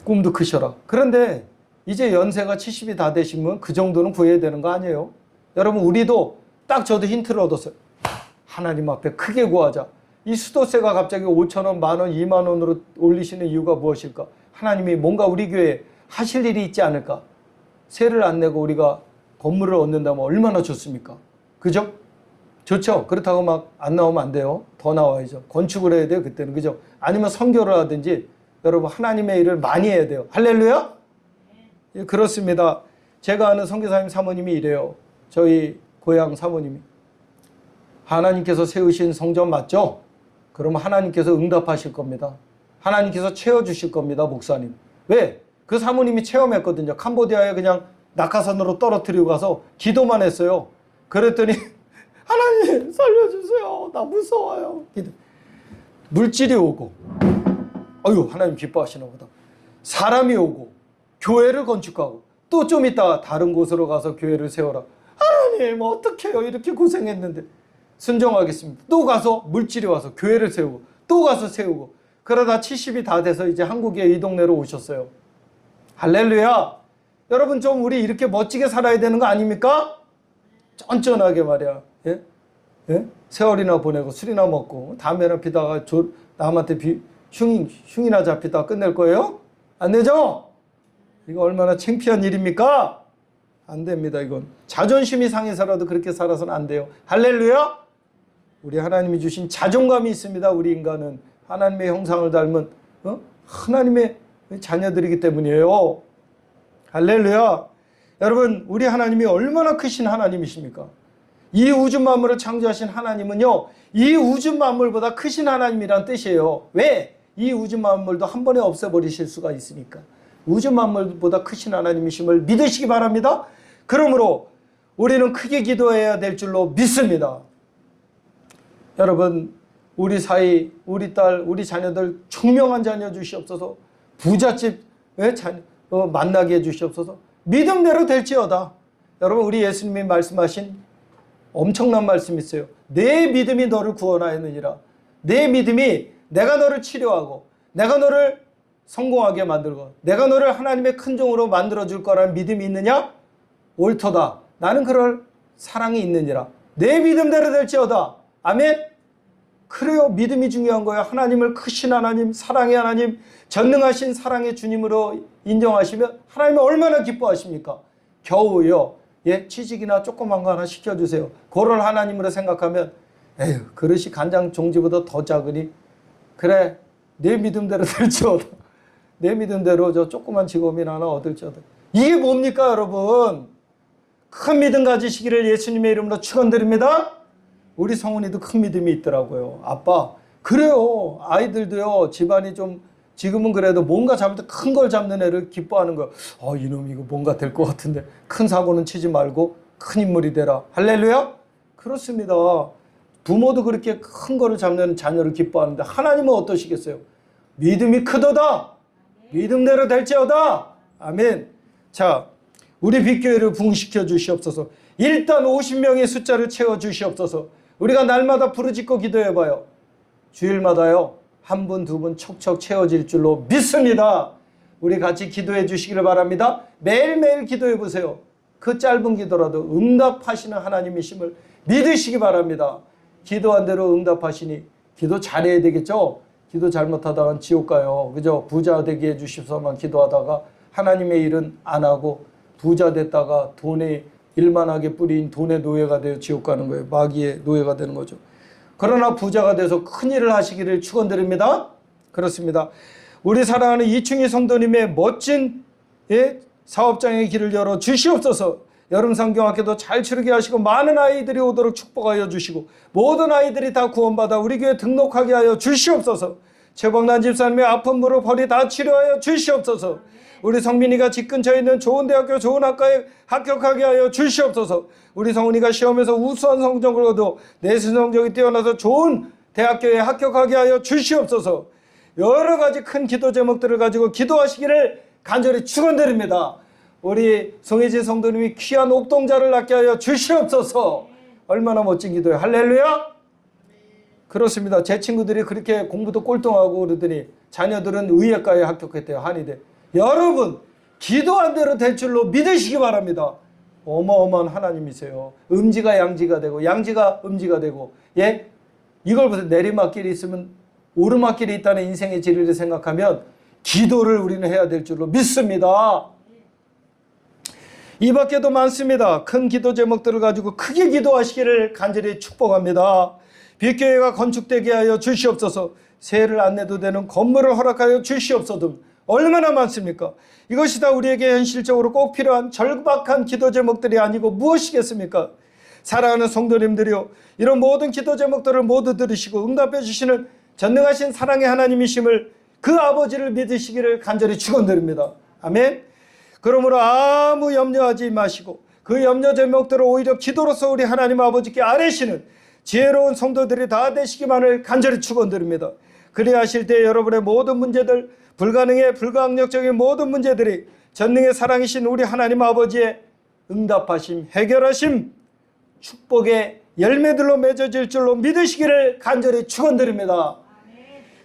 [SPEAKER 1] 꿈도 크셔라. 그런데 이제 연세가 70이 다 되시면 그 정도는 구해야 되는 거 아니에요? 여러분, 우리도 딱 저도 힌트를 얻었어요. 하나님 앞에 크게 구하자. 이 수도세가 갑자기 5,000원, 만원, 2만 원으로 올리시는 이유가 무엇일까? 하나님이 뭔가 우리 교회에 하실 일이 있지 않을까? 세를 안 내고 우리가 건물을 얻는다면 얼마나 좋습니까? 그죠? 좋죠? 그렇다고 막 안 나오면 안 돼요. 더 나와야죠. 건축을 해야 돼요, 그때는. 그죠? 아니면 선교를 하든지 여러분 하나님의 일을 많이 해야 돼요. 할렐루야? 예, 그렇습니다. 제가 아는 선교사님 사모님이 이래요. 저희 고향 사모님이. 하나님께서 세우신 성전 맞죠? 그러면 하나님께서 응답하실 겁니다. 하나님께서 채워주실 겁니다, 목사님. 왜? 그 사모님이 체험했거든요. 캄보디아에 그냥 낙하산으로 떨어뜨리고 가서 기도만 했어요. 그랬더니 하나님 살려주세요. 나 무서워요. 물질이 오고, 어휴, 하나님 기뻐하시나 보다. 사람이 오고, 교회를 건축하고, 또 좀 있다가 다른 곳으로 가서 교회를 세워라. 하나님 어떡해요, 이렇게 고생했는데. 순종하겠습니다. 또 가서 물질이 와서 교회를 세우고, 또 가서 세우고, 그러다 70이 다 돼서 이제 한국에 이 동네로 오셨어요. 할렐루야. 여러분, 좀 우리 이렇게 멋지게 살아야 되는 거 아닙니까? 쫀쫀하게 말이야. 예? 예? 세월이나 보내고 술이나 먹고 담배나 피다가 남한테 흉이나 잡히다가 끝낼 거예요? 안 되죠? 이거 얼마나 창피한 일입니까? 안 됩니다. 이건 자존심이 상해서라도 그렇게 살아서는 안 돼요. 할렐루야. 우리 하나님이 주신 자존감이 있습니다. 우리 인간은 하나님의 형상을 닮은 하나님의 자녀들이기 때문이에요. 할렐루야. 여러분, 우리 하나님이 얼마나 크신 하나님이십니까? 이 우주 만물을 창조하신 하나님은요, 이 우주 만물보다 크신 하나님이란 뜻이에요. 왜? 이 우주 만물도 한 번에 없애버리실 수가 있으니까. 우주 만물보다 크신 하나님이심을 믿으시기 바랍니다. 그러므로 우리는 크게 기도해야 될 줄로 믿습니다. 여러분, 우리 사이, 우리 딸, 우리 자녀들 총명한 자녀 주시옵소서. 부잣집 만나게 해주시옵소서. 믿음대로 될지어다. 여러분, 우리 예수님이 말씀하신 엄청난 말씀이 있어요. 내 믿음이 너를 구원하였느니라. 내 믿음이 내가 너를 치료하고 내가 너를 성공하게 만들고 내가 너를 하나님의 큰 종으로 만들어줄 거라는 믿음이 있느냐? 옳도다. 나는 그럴 사랑이 있느니라. 내 믿음대로 될지어다. 아멘. 그래요. 믿음이 중요한 거예요. 하나님을 크신 하나님, 사랑의 하나님, 전능하신 사랑의 주님으로 인정하시면 하나님은 얼마나 기뻐하십니까? 겨우요. 예, 취직이나 조그만 거 하나 시켜주세요. 그걸 하나님으로 생각하면 에휴, 그릇이 간장 종지보다 더 작으니 그래, 내 믿음대로 될지어다. 내 믿음대로 저 조그만 직업이나 하나 얻을지어다. 이게 뭡니까, 여러분? 큰 믿음 가지시기를 예수님의 이름으로 축원드립니다. 우리 성훈이도 큰 믿음이 있더라고요. 아빠, 그래요. 아이들도요, 집안이 좀 지금은 그래도 뭔가 잡을 때 큰 걸 잡는 애를 기뻐하는 거예요. 이놈 이거 뭔가 될 것 같은데 큰 사고는 치지 말고 큰 인물이 되라. 할렐루야? 그렇습니다. 부모도 그렇게 큰 거를 잡는 자녀를 기뻐하는데 하나님은 어떠시겠어요? 믿음이 크도다. 믿음대로 될지어다. 아멘. 자, 우리 빛교회를 부흥시켜 주시옵소서. 일단 50명의 숫자를 채워 주시옵소서. 우리가 날마다 부르짖고 기도해봐요. 주일마다요. 한 분, 두 분 척척 채워질 줄로 믿습니다. 우리 같이 기도해 주시기를 바랍니다. 매일매일 기도해 보세요. 그 짧은 기도라도 응답하시는 하나님이심을 믿으시기 바랍니다. 기도한 대로 응답하시니 기도 잘해야 되겠죠? 기도 잘못하다간 지옥 가요. 그죠? 부자 되게 해 주십소만 기도하다가 하나님의 일은 안 하고 부자 됐다가 돈에 일만하게 뿌린 돈의 노예가 되어 지옥 가는 거예요. 마귀의 노예가 되는 거죠. 그러나 부자가 돼서 큰일을 하시기를 축원드립니다. 그렇습니다. 우리 사랑하는 이충희 성도님의 멋진 사업장의 길을 열어 주시옵소서. 여름 성경학교도 잘 치르게 하시고 많은 아이들이 오도록 축복하여 주시고 모든 아이들이 다 구원받아 우리 교회 등록하게 하여 주시옵소서. 최복난 집사님의 아픈 무릎 허리 다 치료하여 주시옵소서. 우리 성민이가 집 근처에 있는 좋은 대학교 좋은 학과에 합격하게 하여 주시옵소서. 우리 성훈이가 시험에서 우수한 성적을 거두 내신 성적이 뛰어나서 좋은 대학교에 합격하게 하여 주시옵소서. 여러 가지 큰 기도 제목들을 가지고 기도하시기를 간절히 축원드립니다. 우리 송혜진 성도님이 귀한 옥동자를 낳게 하여 주시옵소서. 얼마나 멋진 기도예요. 할렐루야. 그렇습니다. 제 친구들이 그렇게 공부도 꼴등하고 그러더니 자녀들은 의예과에 합격했대요. 한의대. 여러분 기도한 대로 될 줄로 믿으시기 바랍니다. 어마어마한 하나님이세요. 음지가 양지가 되고 양지가 음지가 되고, 예? 이걸 보세요. 내리막길이 있으면 오르막길이 있다는 인생의 진리를 생각하면 기도를 우리는 해야 될 줄로 믿습니다. 이 밖에도 많습니다. 큰 기도 제목들을 가지고 크게 기도하시기를 간절히 축복합니다. 빛교회가 건축되게 하여 주시옵소서. 세를 안 내도 되는 건물을 허락하여 주시옵소서 등 얼마나 많습니까? 이것이 다 우리에게 현실적으로 꼭 필요한 절박한 기도 제목들이 아니고 무엇이겠습니까? 사랑하는 성도님들이요, 이런 모든 기도 제목들을 모두 들으시고 응답해 주시는 전능하신 사랑의 하나님이심을 그 아버지를 믿으시기를 간절히 축원드립니다. 아멘. 그러므로 아무 염려하지 마시고 그 염려 제목들을 오히려 기도로서 우리 하나님 아버지께 아뢰시는 지혜로운 성도들이 다 되시기만을 간절히 축원드립니다. 그리하실 때 여러분의 모든 문제들, 불가능해 불가항력적인 모든 문제들이 전능의 사랑이신 우리 하나님 아버지의 응답하심, 해결하심, 축복의 열매들로 맺어질 줄로 믿으시기를 간절히 축원드립니다.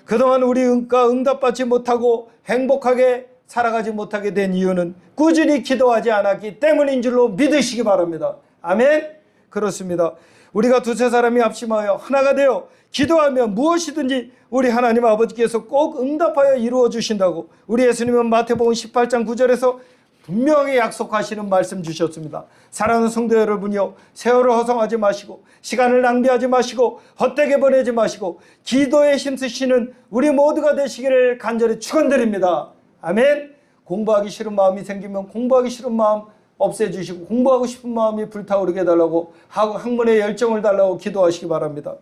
[SPEAKER 1] 그동안 우리가 응답받지 못하고 행복하게 살아가지 못하게 된 이유는 꾸준히 기도하지 않았기 때문인 줄로 믿으시기 바랍니다. 아멘. 그렇습니다. 우리가 두세 사람이 합심하여 하나가 되어 기도하면 무엇이든지 우리 하나님 아버지께서 꼭 응답하여 이루어 주신다고 우리 예수님은 마태복음 18장 9절에서 분명히 약속하시는 말씀 주셨습니다. 사랑하는 성도 여러분이요, 세월을 허송하지 마시고 시간을 낭비하지 마시고 헛되게 보내지 마시고 기도에 힘쓰시는 우리 모두가 되시기를 간절히 축원드립니다. 아멘. 공부하기 싫은 마음이 생기면 공부하기 싫은 마음 없애주시고 공부하고 싶은 마음이 불타오르게 해달라고 하고 학문의 열정을 달라고 기도하시기 바랍니다.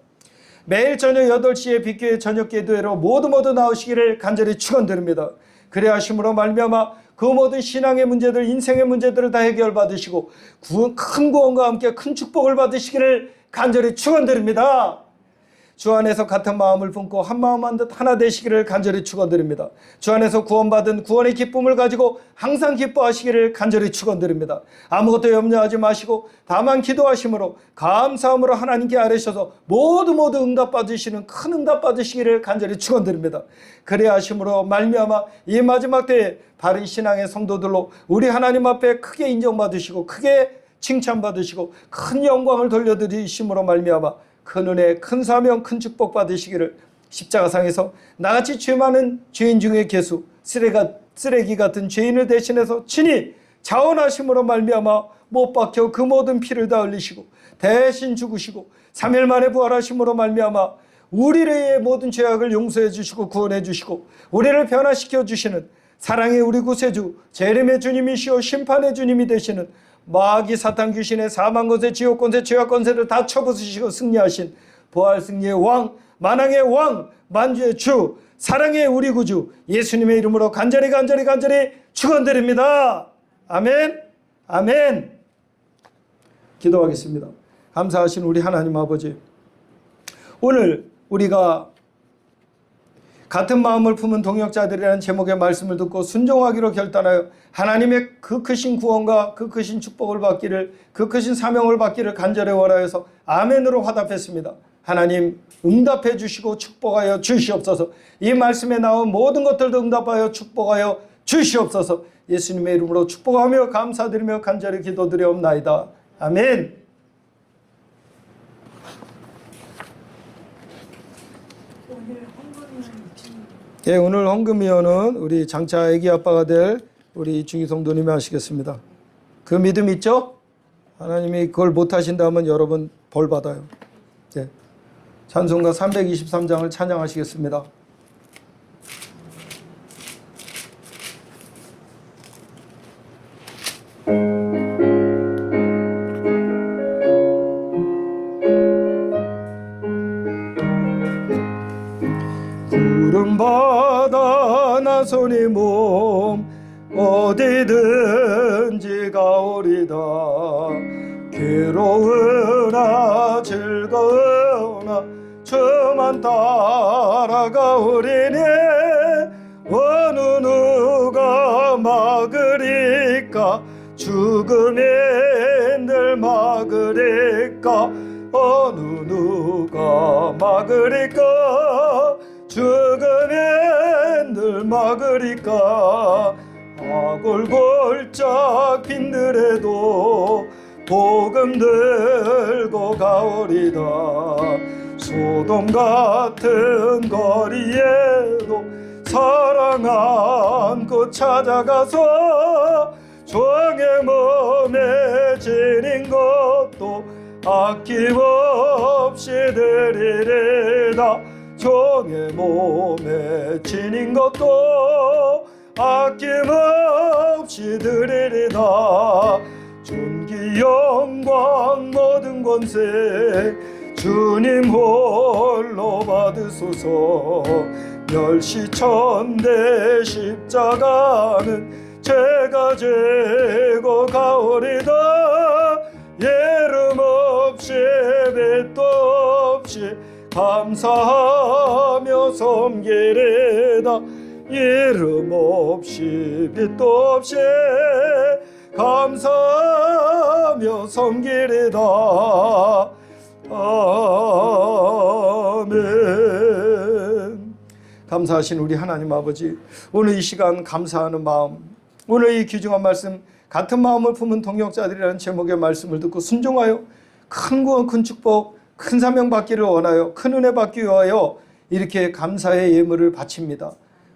[SPEAKER 1] 매일 저녁 8시에 빛교회 저녁 기도회로 모두 나오시기를 간절히 축원드립니다. 그래 하심으로 말미암아 그 모든 신앙의 문제들, 인생의 문제들을 다 해결받으시고 큰 구원과 함께 큰 축복을 받으시기를 간절히 축원드립니다. 주 안에서 같은 마음을 품고 한 마음 한 듯 하나 되시기를 간절히 축원드립니다. 주 안에서 구원받은 구원의 기쁨을 가지고 항상 기뻐하시기를 간절히 축원드립니다. 아무것도 염려하지 마시고 다만 기도하심으로 감사함으로 하나님께 아뢰셔서 모두 응답받으시는 큰 응답받으시기를 간절히 축원드립니다. 그래 하심으로 말미암아 이 마지막 때에 바른 신앙의 성도들로 우리 하나님 앞에 크게 인정받으시고 크게 칭찬받으시고 큰 영광을 돌려드리심으로 말미암아 큰 은혜, 큰 사명, 큰 축복 받으시기를 십자가상에서 나같이 죄 많은 죄인 중에 개수, 쓰레기 같은 죄인을 대신해서 친히 자원하심으로 말미암아 못 박혀 그 모든 피를 다 흘리시고 대신 죽으시고 3일 만에 부활하심으로 말미암아 우리의 모든 죄악을 용서해 주시고 구원해 주시고 우리를 변화시켜 주시는 사랑의 우리 구세주 재림의 주님이시오 심판의 주님이 되시는 마귀 사탄 귀신의 사망 권세 지옥 권세 죄악 권세를 다 쳐부수시고 승리하신 부활 승리의 왕 만왕의 왕 만주의 주 사랑의 우리 구주 예수님의 이름으로 간절히 축원드립니다. 아멘. 아멘. 기도하겠습니다. 감사하신 우리 하나님 아버지, 오늘 우리가 같은 마음을 품은 동역자들이라는 제목의 말씀을 듣고 순종하기로 결단하여 하나님의 그 크신 구원과 그 크신 축복을 받기를, 그 크신 사명을 받기를 간절히 원하여서 아멘으로 화답했습니다. 하나님 응답해 주시고 축복하여 주시옵소서. 이 말씀에 나온 모든 것들도 응답하여 축복하여 주시옵소서. 예수님의 이름으로 축복하며 감사드리며 간절히 기도드리옵나이다. 아멘. 예, 오늘 헌금위원은 우리 장차 애기 아빠가 될 우리 이충희 성도님이 하시겠습니다. 그 믿음 있죠? 하나님이 그걸 못하신다면 여러분 벌 받아요. 예. 찬송가 323장을 찬양하시겠습니다. 부름받아 나선이 몸 어디든지 가오리다. 괴로우나 즐거우나 저만 따라가오리니 어느 누가 막으리까. 죽음이 늘 막으리까. 어느 누가 막으리까. 죽음이 늘 막으리까. 아골골짝 빈들에도 복음 들고 가오리다. 소돔 같은 거리에도 사랑 안고 찾아가서 종의 몸에 지닌 것도 아낌없이 드리리다. 종의 몸에 지닌 것도 아낌없이 드리리다. 존귀 영광 모든 권세 주님 홀로 받으소서. 멸시천대 십자가는 제가 지고 가오리다. 예름 없이 빛도 없이 감사하며 섬기리다. 이름 없이 빛도 없이 감사하며 섬기리다. 아멘. 감사하신 우리 하나님 아버지, 오늘 이 시간 감사하는 마음, 오늘 이 귀중한 말씀, 같은 마음을 품은 동역자들이라는 제목의 말씀을 듣고 순종하여 큰 구원, 큰 축복, 큰 사명 받기를 원하여, 큰 은혜 받기 위하여 이렇게 감사의 예물을 바칩니다.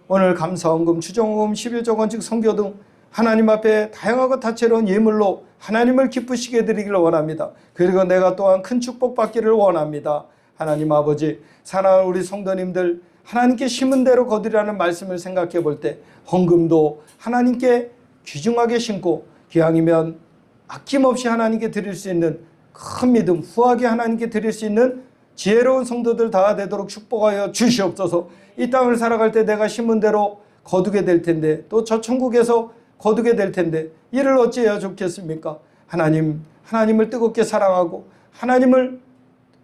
[SPEAKER 1] 오늘 감사헌금, 추정헌금, 11조 원칙, 성교 등 하나님 앞에 다양하고 다채로운 예물로 하나님을 기쁘시게 드리기를 원합니다. 그리고 내가 또한 큰 축복 받기를 원합니다. 하나님 아버지, 사랑하는 우리 성도님들, 하나님께 심은 대로 거두리라는 말씀을 생각해 볼 때 헌금도 하나님께 귀중하게 심고 기왕이면 아낌없이 하나님께 드릴 수 있는 큰 믿음, 후하게 하나님께 드릴 수 있는 지혜로운 성도들 다 되도록 축복하여 주시옵소서. 이 땅을 살아갈 때 내가 심은 대로 거두게 될 텐데, 또 저 천국에서 거두게 될 텐데 이를 어찌해야 좋겠습니까? 하나님을 뜨겁게 사랑하고 하나님을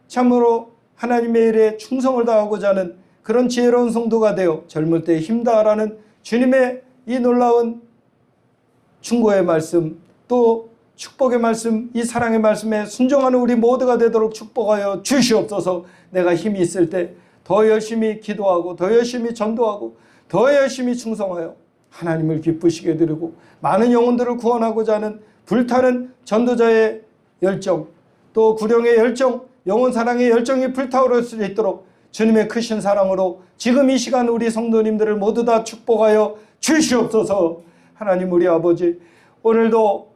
[SPEAKER 1] 참으로 하나님의 일에 충성을 다하고자 하는 그런 지혜로운 성도가 되어 젊을 때 힘다하라는 주님의 이 놀라운 충고의 말씀, 또 축복의 말씀, 이 사랑의 말씀에 순종하는 우리 모두가 되도록 축복하여 주시옵소서. 내가 힘이 있을 때 더 열심히 기도하고 더 열심히 전도하고 더 열심히 충성하여 하나님을 기쁘시게 드리고 많은 영혼들을 구원하고자 하는 불타는 전도자의 열정, 또 구령의 열정, 영혼 사랑의 열정이 불타오를 수 있도록 주님의 크신 사랑으로 지금 이 시간 우리 성도님들을 모두 다 축복하여 주시옵소서. 하나님 우리 아버지, 오늘도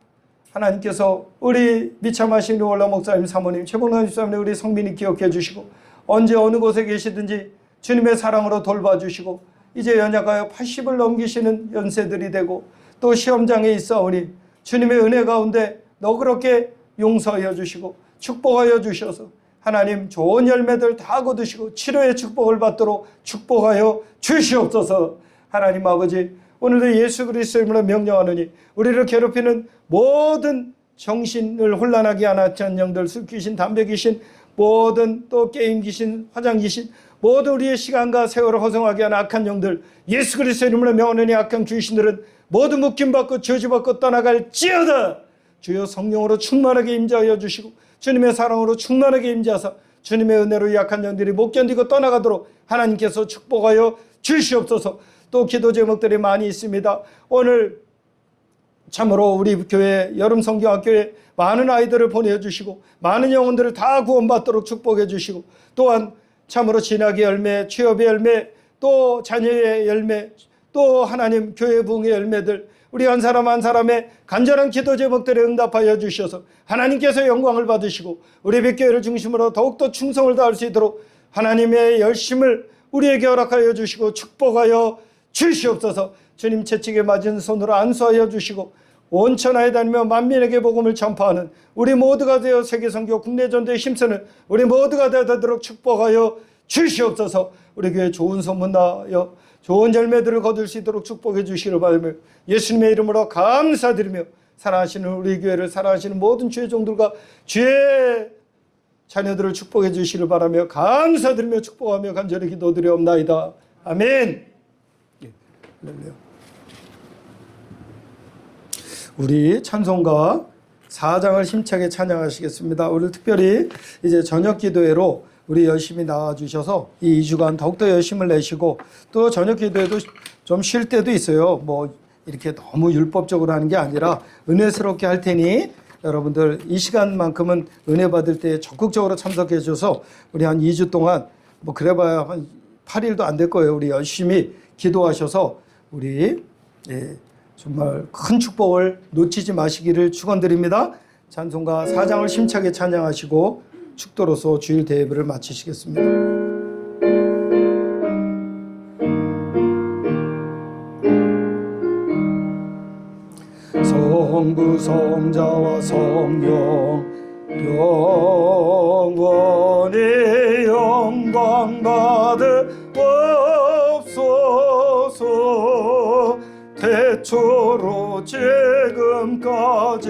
[SPEAKER 1] 하나님께서 우리 미참하신 올라 목사님, 사모님, 최봉남 집사님, 우리 성민이 기억해 주시고 언제 어느 곳에 계시든지 주님의 사랑으로 돌봐주시고 이제 연약하여 80을 넘기시는 연세들이 되고 또 시험장에 있사오니 주님의 은혜 가운데 너그럽게 용서하여 주시고 축복하여 주셔서 하나님 좋은 열매들 다 거두시고 치료의 축복을 받도록 축복하여 주시옵소서. 하나님 아버지, 오늘도 예수 그리스도의 이름으로 명령하노니 우리를 괴롭히는 모든 정신을 혼란하게 하는 악한 영들, 술 귀신, 담배 귀신, 모든 또 게임 귀신, 화장 귀신, 모든 우리의 시간과 세월을 허송하게 하는 악한 영들, 예수 그리스도의 이름으로 명하노니 악한 귀신들은 모두 묶임받고 저주받고 떠나갈지어다. 주여 성령으로 충만하게 임재하여 주시고 주님의 사랑으로 충만하게 임재하사 주님의 은혜로 약한 영들이 못 견디고 떠나가도록 하나님께서 축복하여 주시옵소서. 또 기도 제목들이 많이 있습니다. 오늘 참으로 우리 교회 여름 성경학교에 많은 아이들을 보내주시고 많은 영혼들을 다 구원받도록 축복해 주시고 또한 참으로 진학의 열매, 취업의 열매, 또 자녀의 열매, 또 하나님 교회 부흥의 열매들, 우리 한 사람 한 사람의 간절한 기도 제목들에 응답하여 주셔서 하나님께서 영광을 받으시고 우리 백교회를 중심으로 더욱더 충성을 다할 수 있도록 하나님의 열심을 우리에게 허락하여 주시고 축복하여 주시옵소서. 주님 채찍에 맞은 손으로 안수하여 주시고 온천하에 다니며 만민에게 복음을 전파하는 우리 모두가 되어 세계선교 국내전도에 힘쓰는 우리 모두가 되도록 축복하여 주시옵소서. 우리 교회 좋은 소문 나여 좋은 열매들을 거둘 수 있도록 축복해 주시기를 바라며 예수님의 이름으로 감사드리며 사랑하시는 우리 교회를 사랑하시는 모든 주의 종들과 주의 자녀들을 축복해 주시기를 바라며 감사드리며 축복하며 간절히 기도드리옵나이다. 아멘. 우리 찬송가 4장을 힘차게 찬양하시겠습니다. 오늘 특별히 이제 저녁 기도회로 우리 열심히 나와주셔서 이 2주간 더욱더 열심을 내시고 또 저녁 기도회도 좀 쉴 때도 있어요. 뭐 이렇게 너무 율법적으로 하는 게 아니라 은혜스럽게 할 테니 여러분들 이 시간만큼은 은혜 받을 때 적극적으로 참석해 주셔서 우리 한 2주 동안 뭐 그래봐야 한 8일도 안 될 거예요. 우리 열심히 기도하셔서 우리 정말 큰 축복을 놓치지 마시기를 축원드립니다. 찬송가 4장을 심차게 찬양하시고 축도로서 주일 대예배를 마치시겠습니다. 성부 성자와 성령 영원히 영광 받으옵소서. 태초로 지금까지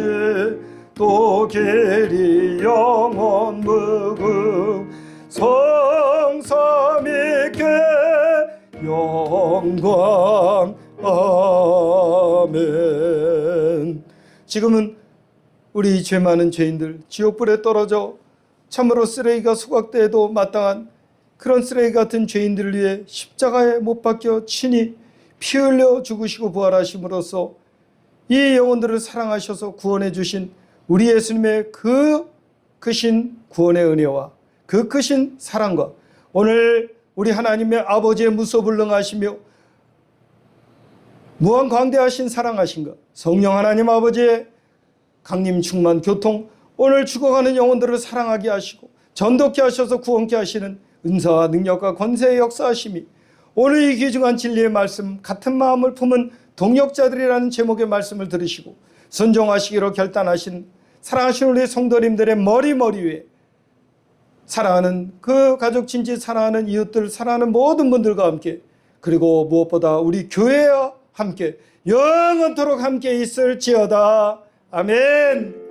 [SPEAKER 1] 또 길이 영원 무궁 성삼위께 영광. 아멘. 지금은 우리 죄 많은 죄인들 지옥불에 떨어져 참으로 쓰레기가 소각돼도 마땅한 그런 쓰레기 같은 죄인들을 위해 십자가에 못 박혀 친히 피 흘려 죽으시고 부활하심으로써 이 영혼들을 사랑하셔서 구원해 주신 우리 예수님의 그 크신 구원의 은혜와 그 크신 사랑과 오늘 우리 하나님의 아버지의 무소불능하시며 무한광대하신 사랑하신가 성령 하나님 아버지의 강림 충만 교통 오늘 죽어가는 영혼들을 사랑하게 하시고 전도케 하셔서 구원케 하시는 은사와 능력과 권세의 역사하심이 오늘 이 귀중한 진리의 말씀 같은 마음을 품은 동역자들이라는 제목의 말씀을 들으시고 순종하시기로 결단하신 사랑하시는 우리 성도님들의 머리 위에 사랑하는 그 가족 친지 사랑하는 이웃들 사랑하는 모든 분들과 함께 그리고 무엇보다 우리 교회와 함께 영원토록 함께 있을지어다. 아멘.